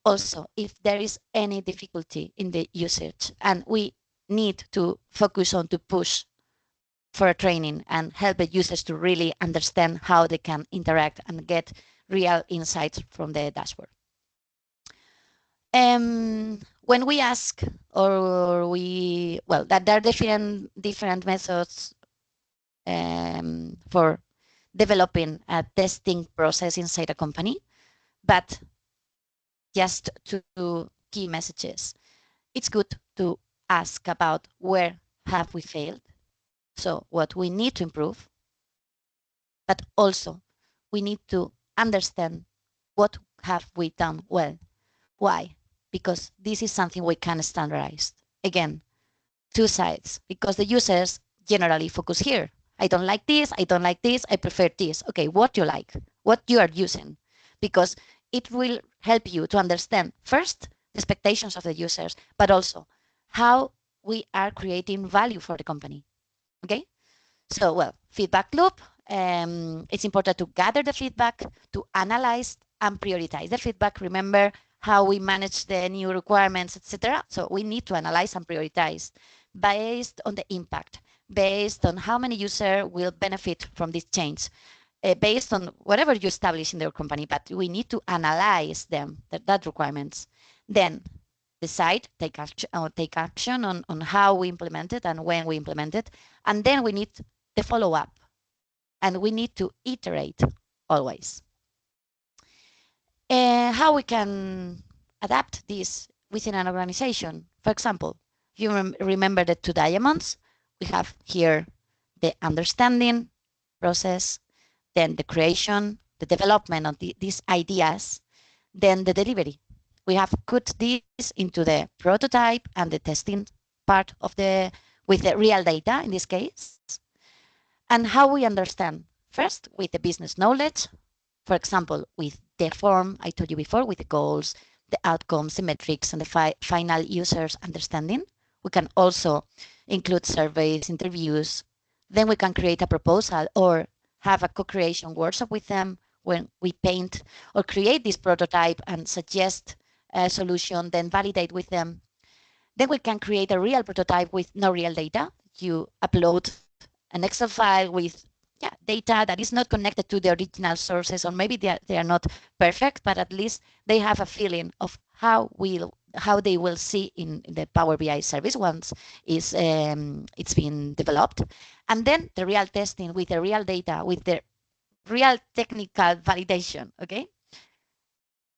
also if there is any difficulty in the usage, and we need to focus on to push for a training and help the users to really understand how they can interact and get real insights from the dashboard. When we ask or we, well, that there are different methods for developing a testing process inside a company, but just two key messages. It's good to ask about where have we failed, so what we need to improve, but also we need to understand what have we done well. Why? Because this is something we can standardize. Again, two sides, because the users generally focus here. I don't like this, I don't like this, I prefer this. Okay, what you like, what you are using, because it will help you to understand first the expectations of the users, but also how we are creating value for the company. Okay, so well, feedback loop. It's important to gather the feedback, to analyze and prioritize the feedback. Remember how we manage the new requirements, etc. So we need to analyze and prioritize based on the impact, based on how many users will benefit from this change, based on whatever you establish in your company, but we need to analyze them, that requirements. Then decide, take action on how we implement it and when we implement it. And then we need the follow-up, and we need to iterate always. How we can adapt this within an organization. For example, you remember the 2 diamonds. We have here the understanding process, then the creation, the development of these ideas, then the delivery. We have put this into the prototype and the testing part of with the real data in this case. And how we understand, first with the business knowledge, for example, with the form I told you before, with the goals, the outcomes, the metrics, and the final users understanding. We can also include surveys, interviews. Then we can create a proposal or have a co-creation workshop with them when we paint or create this prototype and suggest a solution, then validate with them. Then we can create a real prototype with no real data. You upload an Excel file with data that is not connected to the original sources, or maybe they are not perfect, but at least they have a feeling of how they will see in the Power BI service once it's been developed. And then the real testing with the real data, with the real technical validation, okay?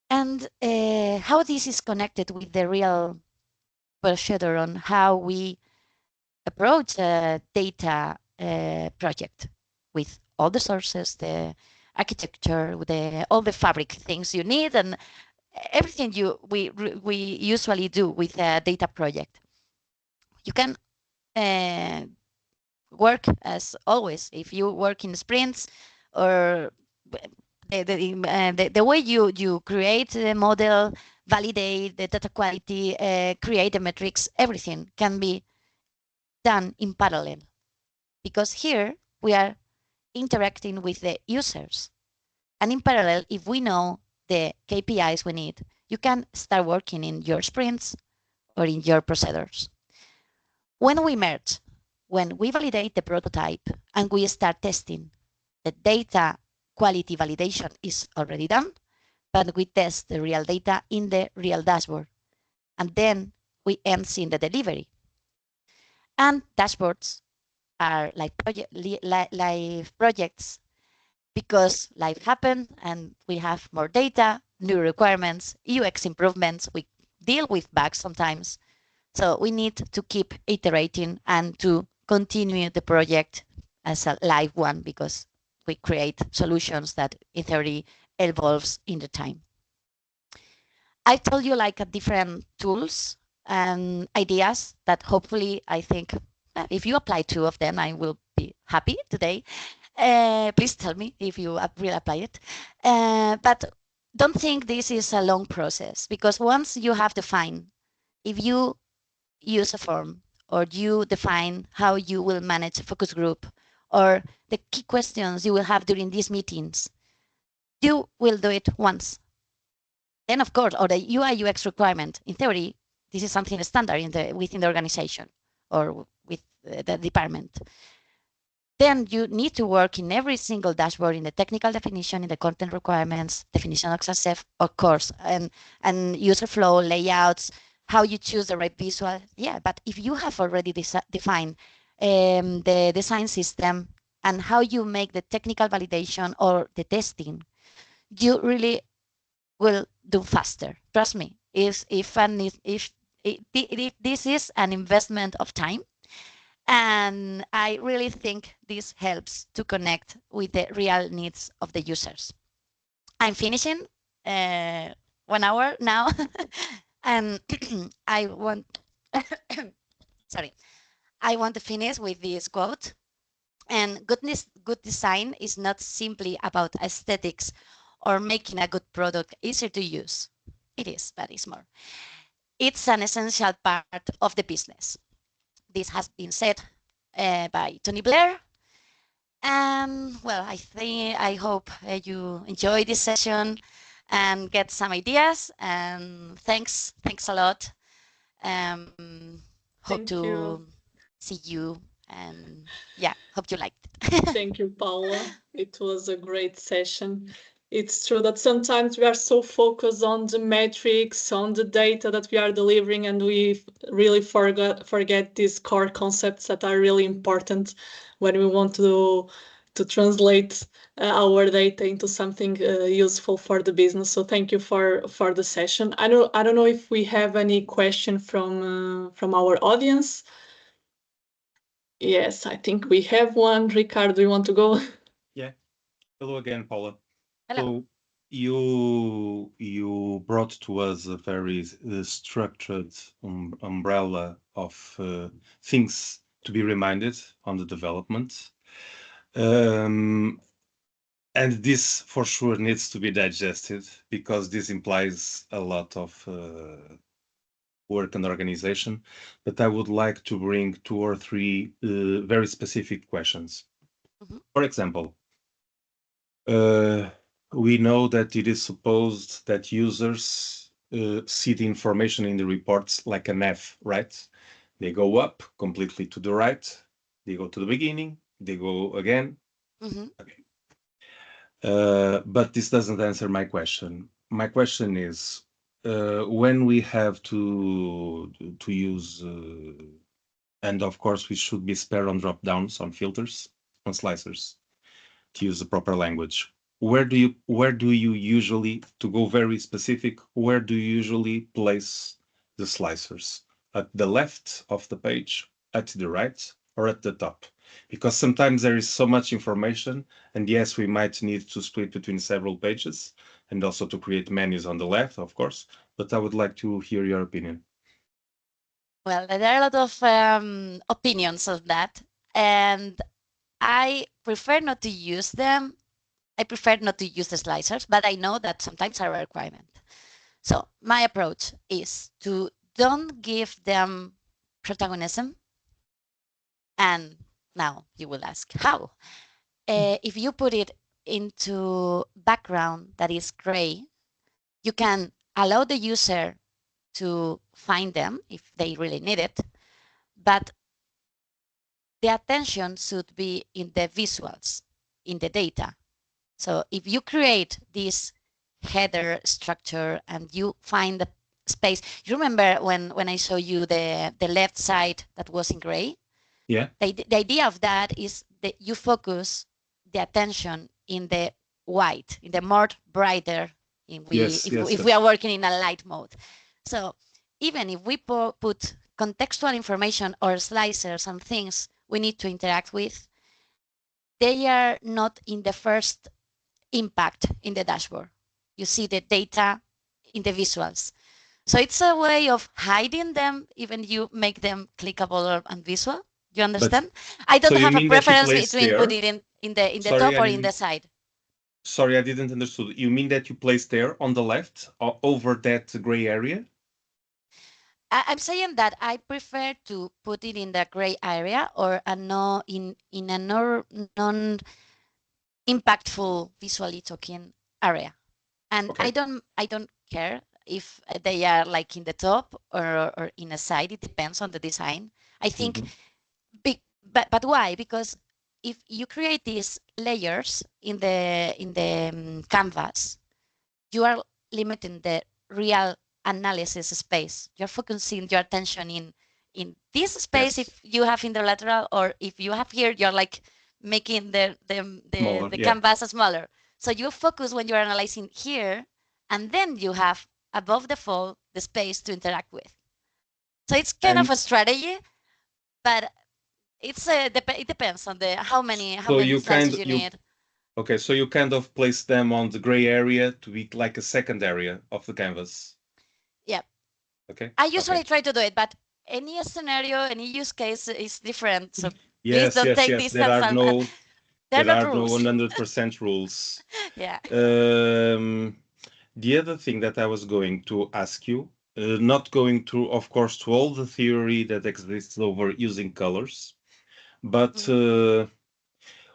And how this is connected with the real procedure on how we approach a data project with all the sources, the architecture, all the fabric things you need, and everything we usually do with a data project. You can work as always. If you work in sprints, or the way you create the model, validate the data quality, create the metrics, everything can be done in parallel, because here we are interacting with the users. And in parallel, if we know the KPIs we need, you can start working in your sprints or in your procedures. When we merge, when we validate the prototype and we start testing, the data quality validation is already done, but we test the real data in the real dashboard. And then we end seeing the delivery. And dashboards are like live projects, because life happens and we have more data, new requirements, UX improvements. We deal with bugs sometimes. So we need to keep iterating and to continue the project as a live one, because we create solutions that in theory evolves in the time. I told you like different tools and ideas that hopefully I think if you apply 2 of them, I will be happy today. Please tell me if you will apply it. But don't think this is a long process, because once you have defined, if you use a form or you define how you will manage a focus group or the key questions you will have during these meetings, you will do it once. Then, of course, or the UI UX requirement, in theory, this is something standard within the organization. or with the department. Then you need to work in every single dashboard in the technical definition, in the content requirements, definition of success, of course, and user flow, layouts, how you choose the right visual. Yeah, but if you have already defined the design system and how you make the technical validation or the testing, you really will do faster. Trust me. If this is an investment of time, and I really think this helps to connect with the real needs of the users. I'm finishing 1 hour now, and I want sorry, I want to finish with this quote. And good design is not simply about aesthetics or making a good product easier to use. It is, but it's more. It's an essential part of the business. This has been said by Tony Blair. And well, I hope you enjoy this session and get some ideas. And thanks a lot. Hope to see you, and yeah, hope you liked it. Thank you, Paula. It was a great session. It's true that sometimes we are so focused on the metrics, on the data that we are delivering, and we really forget these core concepts that are really important when we want to translate our data into something useful for the business. So thank you for the session. I don't know if we have any question from our audience. Yes, I think we have one. Ricardo, do you want to go? Yeah. Hello again, Paula. Hello. So you brought to us a very structured umbrella of things to be reminded on the development. And this for sure needs to be digested, because this implies a lot of work and organization. But I would like to bring 2 or 3 very specific questions. Mm-hmm. For example, we know that it is supposed that users see the information in the reports like an F, right? They go up completely to the right, they go to the beginning, they go again. Mm-hmm. Okay. But this doesn't answer my question. My question is, when we have to use, and of course we should be spared on drop downs, on filters, on slicers, to use the proper language. Where do you usually, to go very specific, where do you usually place the slicers? At the left of the page, at the right, or at the top? Because sometimes there is so much information, and yes, we might need to split between several pages, and also to create menus on the left, of course, but I would like to hear your opinion. Well, there are a lot of opinions of that, and I prefer not to use them. I prefer not to use the slicers, but I know that sometimes are a requirement. So my approach is to don't give them protagonism. And now you will ask how. If you put it into background that is gray, you can allow the user to find them if they really need it, but the attention should be in the visuals, in the data. So if you create this header structure and you find the space, you remember when I show you the left side that was in gray? Yeah. The idea of that is that you focus the attention in the white, in the more brighter, if we are working in a light mode. So even if we put contextual information or slicers and things we need to interact with, they are not in the first impact in the dashboard. You see the data in the visuals. So it's a way of hiding them, even you make them clickable and visual. You understand? I don't have a preference between putting it in the top or in the side. Sorry, I didn't understand. You mean that you place there on the left, over that gray area? I'm saying that I prefer to put it in the gray area or in a non-impactful visually talking area. And okay. I don't care if they are like in the top or in a side. It depends on the design. I think, but why? Because if you create these layers in the canvas, you are limiting the real analysis space. You're focusing your attention in this space. Yes. If you have in the lateral, or if you have here, you're like making the Smaller, yeah. canvas smaller. So you focus when you're analyzing here, and then you have above the fold the space to interact with. So it's kind of a strategy, but it's it depends on the how many slices you need. Okay, so you kind of place them on the gray area to be like a second area of the canvas. Yeah. Okay. I usually try to do it, but any scenario, any use case is different. So yes, please don't take yes. this There are no 100% rules. Yeah. The other thing that I was going to ask you, not going through, of course, to all the theory that exists over using colors, but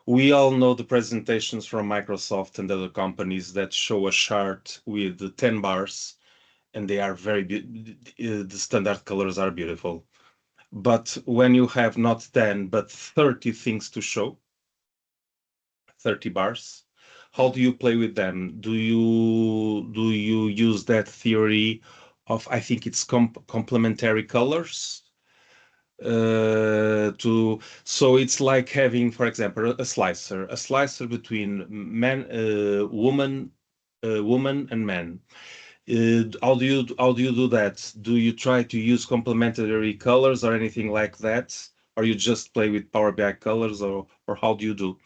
we all know the presentations from Microsoft and other companies that show a chart with 10 bars, and they are very the standard colors are beautiful. But when you have not 10 but 30 things to show, 30 bars, how do you play with them? Do you use that theory of, I think it's complementary colors? So it's like having, for example, a slicer between woman and man. How do you do that? Do you try to use complementary colors or anything like that, or you just play with Power BI colors, or how do you do?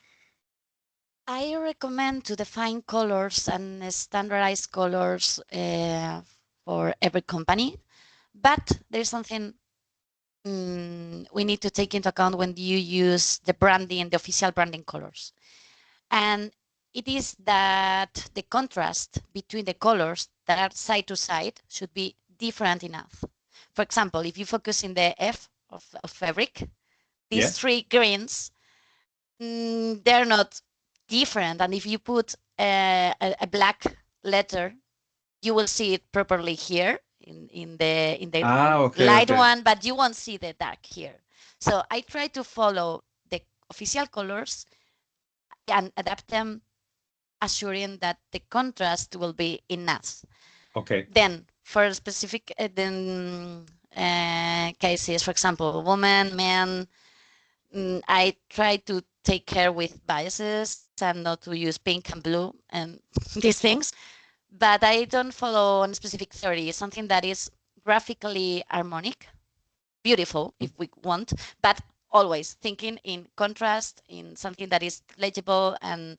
I recommend to define colors and standardized colors for every company, but there's something we need to take into account when you use the branding, the official branding colors. And it is that the contrast between the colors that are side to side should be different enough. For example, if you focus in the F of fabric, these three greens, they're not different. And if you put a black letter, you will see it properly here in the light one, but you won't see the dark here. So I try to follow the official colors and adapt them, assuring that the contrast will be enough. Okay. Then for specific cases, for example, woman, man, I try to take care with biases and not to use pink and blue and these things. But I don't follow a specific theory, something that is graphically harmonic, beautiful if we want, but always thinking in contrast, in something that is legible and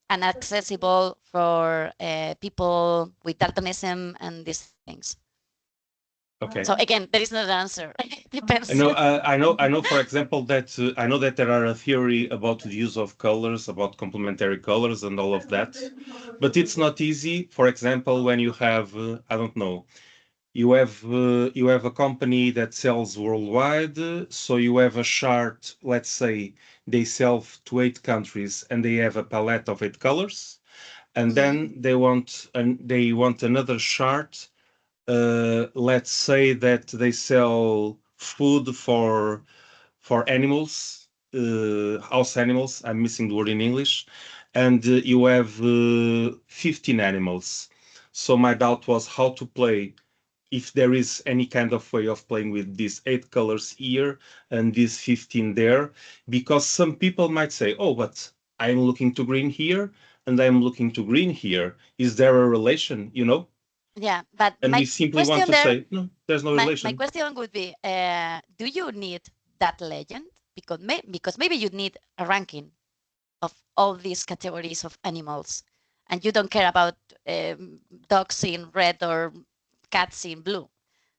accessible for people with daltonism and these things. Okay. So again, there is no answer. Depends. I know. For example, that I know that there are a theory about the use of colors, about complementary colors, and all of that. But it's not easy. For example, when you have, I don't know, you have a company that sells worldwide. So you have a chart. Let's say they sell to 8 countries, and they have a palette of 8 colors, and then they want another chart. Let's say that they sell food for animals, house animals. I'm missing the word in English. And you have 15 animals. So my doubt was how to play, if there is any kind of way of playing with these 8 colors here and these 15 there, because some people might say, oh, but I'm looking to green here and I'm looking to green here. Is there a relation, Yeah, but and we simply want to say, no, there's no relation. My question would be, do you need that legend? Because maybe you need a ranking of all these categories of animals, and you don't care about dogs in red or cats in blue.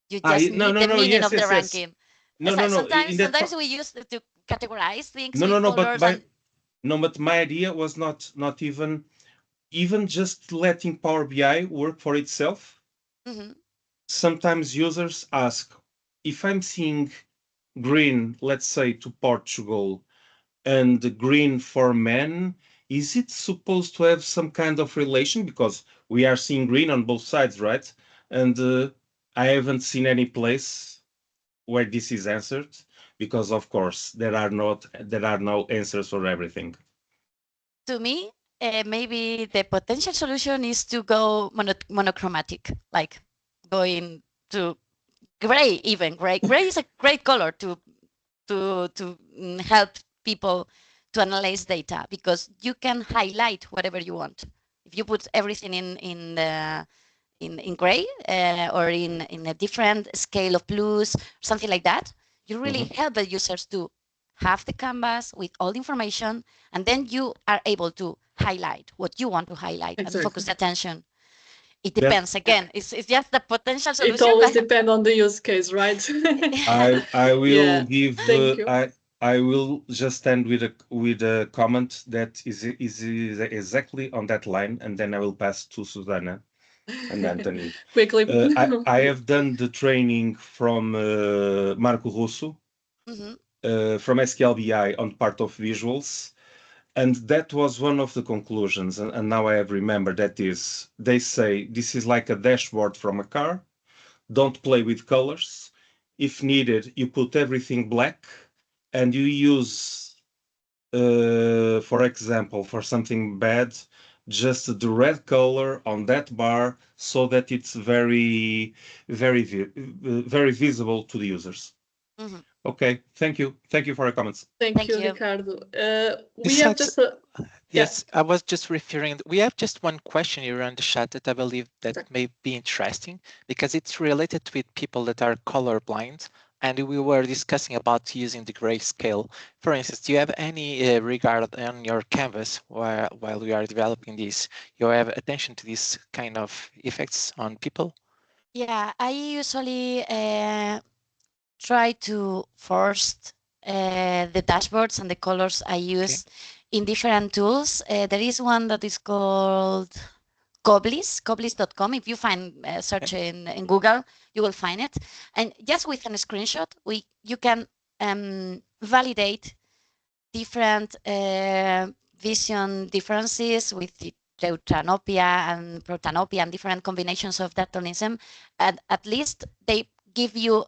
You just need the meaning of the ranking. No. Sometimes we use it to categorize things with colors. But my idea was not even just letting Power BI work for itself. Sometimes users ask, if I'm seeing green, let's say to Portugal, and green for men, is it supposed to have some kind of relation? Because we are seeing green on both sides, right? And I haven't seen any place where this is answered, because of course there are no answers for everything. To me, maybe the potential solution is to go monochromatic, like going to gray. Even gray is a great color to help people to analyze data, because you can highlight whatever you want. If you put everything in gray or in a different scale of blues, something like that, you really help the users to have the canvas with all the information, and then you are able to highlight what you want to highlight and focus attention. It depends. Again, it's just the potential solution. It always depends on the use case, right? I will give. Thank you. I will just end with a comment that is exactly on that line, and then I will pass to Susana and Anthony. Quickly. I have done the training from Marco Russo from SQLBI on part of visuals. And that was one of the conclusions. And now I have remembered that is, they say this is like a dashboard from a car. Don't play with colors. If needed, you put everything black and you use, for example, for something bad, just the red color on that bar so that it's very, very, very visible to the users. Okay, thank you. Thank you for your comments. Thank you, Ricardo. We have just yes, I was just referring. We have just one question here on the chat that I believe that may be interesting, because it's related with people that are colorblind, and we were discussing about using the grayscale. For instance, do you have any regard on your canvas while we are developing this? You have attention to this kind of effects on people? Yeah, I usually try to force the dashboards and the colors I use in different tools. There is one that is called coblis.com. If you find search in Google, you will find it. And just with a screenshot, you can validate different vision differences with the deuteranopia and protanopia and different combinations of daltonism. And at least they give you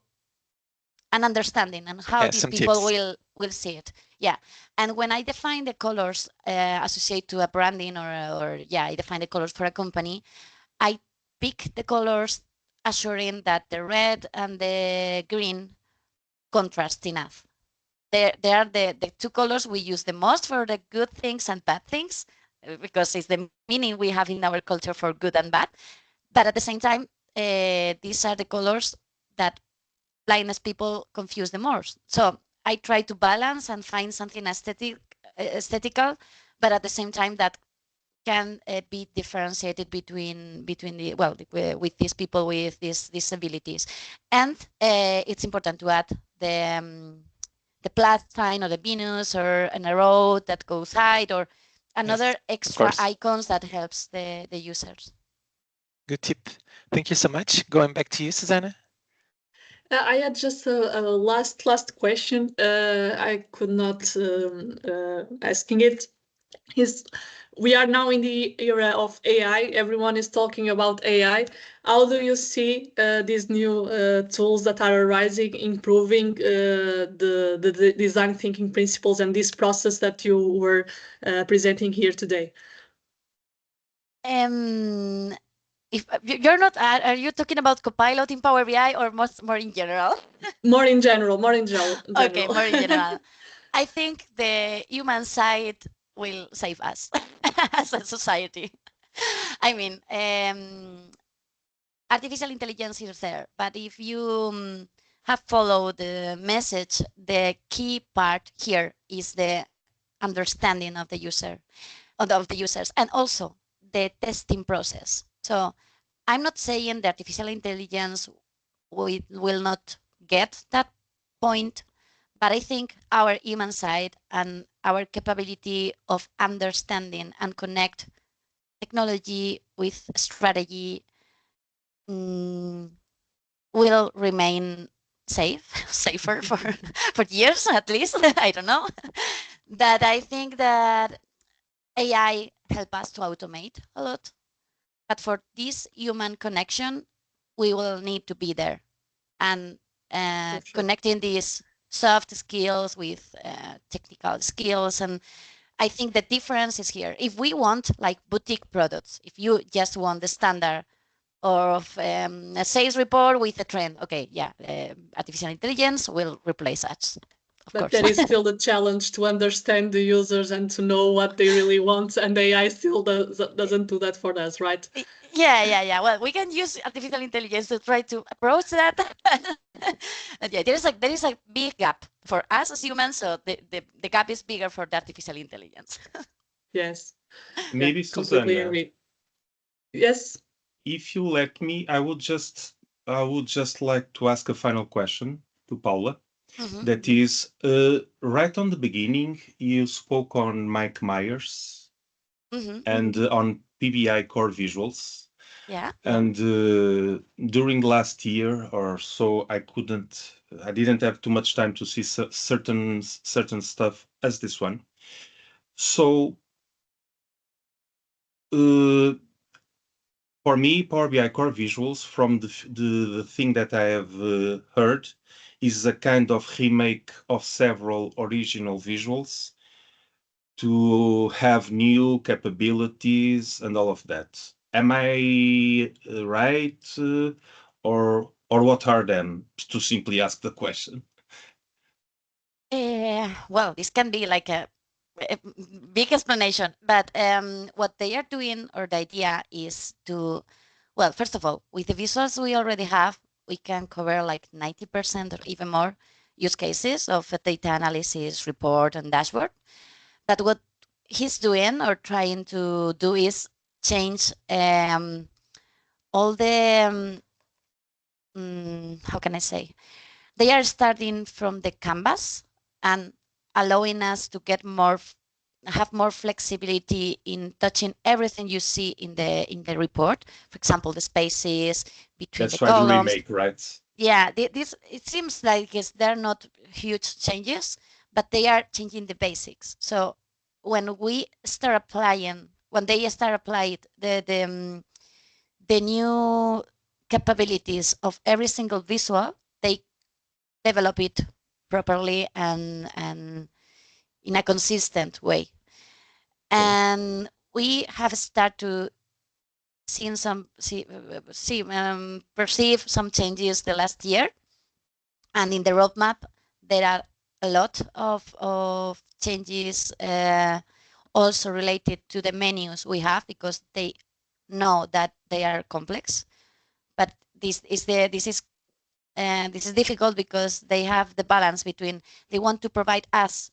an understanding and how these people will see it. Yeah. And when I define the colors associated to a branding or I define the colors for a company, I pick the colors assuring that the red and the green contrast enough. They are the two colors we use the most for the good things and bad things, because it's the meaning we have in our culture for good and bad. But at the same time, these are the colors that blindness people confuse the most. So I try to balance and find something aesthetical, but at the same time that can be differentiated between with these people with these disabilities. And it's important to add the plus sign or the Venus or an arrow that goes high or another extra icons that helps the users. Good tip. Thank you so much. Going back to you, Susana. I had just a last question. I could not asking it. We are now in the era of AI. Everyone is talking about AI. How do you see these new tools that are arising, improving the design thinking principles and this process that you were presenting here today? If you're not, are you talking about Copilot in Power BI or more in general? More in general. Okay, more in general. I think the human side will save us as a society. I mean, artificial intelligence is there, but if you have followed the message, the key part here is the understanding of the user, of the users, and also the testing process. So I'm not saying that artificial intelligence will not get that point, but I think our human side and our capability of understanding and connect technology with strategy will remain safer for years at least. I don't know. That I think that AI help us to automate a lot. But for this human connection, we will need to be there and connecting this soft skills, with technical skills. And I think the difference is here. If we want like boutique products, if you just want the standard of a sales report with a trend, okay, yeah, artificial intelligence will replace us. Of But course. that is still the challenge, to understand the users and to know what they really want, and AI still doesn't do that for us, right? Yeah. Well, we can use artificial intelligence to try to approach that. But yeah, there is a big gap for us as humans, so the gap is bigger for the artificial intelligence. Yes. Maybe Yeah, completely Susana, agree. Yes. if you let me, I would just like to ask a final question to Paula. Mhm. That is, right on the beginning, you spoke on Mike Myers Mhm. and on PBI core visuals. Yeah. And during last year or so, I didn't have too much time to see certain stuff as this one. So for me, Power BI core visuals, from the thing that I have heard, is a kind of remake of several original visuals to have new capabilities and all of that. Am I right? Or what are them? To simply ask the question. Well, this can be like a big explanation, but what they are doing, or the idea is to, well, first of all, with the visuals we already have, we can cover like 90% or even more use cases of a data analysis report and dashboard. But what he's doing or trying to do is change all the, how can I say? They are starting from the canvas and allowing us to get have more flexibility in touching everything you see in the report. For example, the spaces between That's the why the columns. remake, right? Yeah, this it seems like they're not huge changes, but they are changing the basics. So when they start applying the new capabilities of every single visual, they develop it properly and in a consistent way. And we have started to perceive some changes the last year. And in the roadmap, there are a lot of changes also related to the menus we have, because they know that they are complex. But this is difficult because they have the balance between, they want to provide us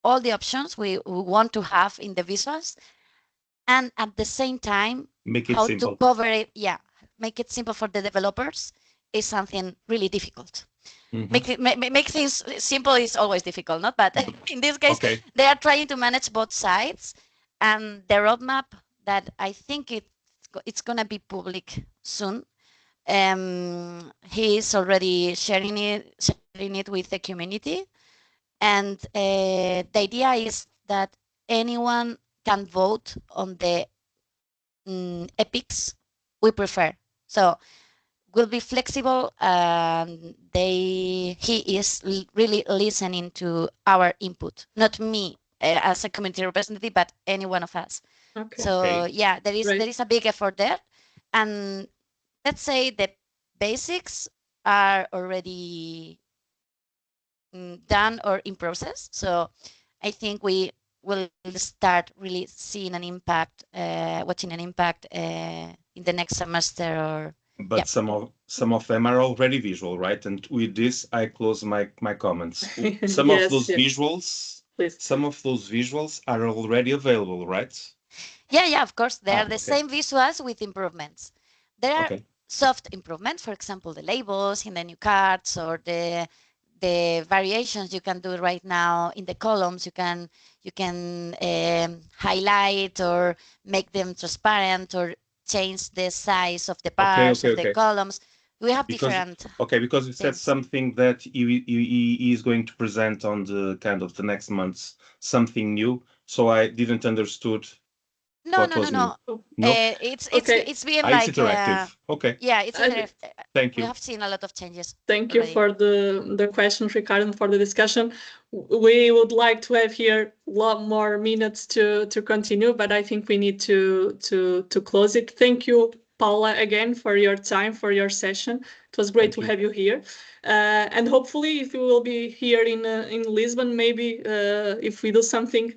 all the options we want to have in the visuals, and at the same time, Make it how simple. to cover it. Yeah, make it simple for the developers is something really difficult. Make things simple is always difficult, not? But in this case, Okay. they are trying to manage both sides, and the roadmap that I think it's gonna be public soon. He is already sharing it with the community, and the idea is that anyone can vote on the epics we prefer. So will be flexible. He is really listening to our input, not me as a community representative, but any one of us. Okay. So yeah, there Great. is a big effort there, and let's say the basics are already done or in process. So I think we will start really seeing an impact, watching an impact in the next semester. Or But some of them are already visual, right? And with this, I close my comments. Some of those visuals, Please. some of those visuals are already available, right? Yeah, of course. They are the okay. same visuals with improvements. There are Okay. soft improvements, for example, the labels in the new cards, or the variations you can do right now in the columns. You can highlight or make them transparent, or change the size of the bars of the columns. We have different. Because you said something that he is going to present on the kind of the next months, something new. So I didn't understood No, What no, no, was no. No? It's been It's like interactive. Okay, yeah, it's I- interactive. thank We you. have seen a lot of changes. Thank you already. for the questions, Ricardo, and for the discussion. We would like to have here a lot more minutes to continue, but I think we need to close it. Thank you, Paula, again for your time, for your session. It was great Thank to you. have you here, and hopefully, if you will be here in Lisbon, maybe if we do something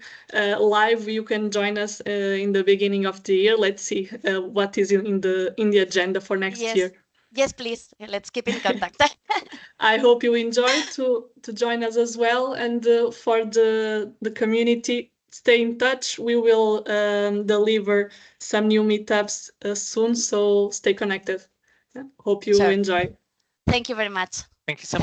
live, you can join us in the beginning of the year. Let's see what is in the agenda for next year. Yes, please. Let's keep in contact. I hope you enjoyed to join us as well. And for the community, stay in touch. We will deliver some new meetups soon, so stay connected. Hope you Sure. enjoy. Thank you very much. Thank you so Have a much.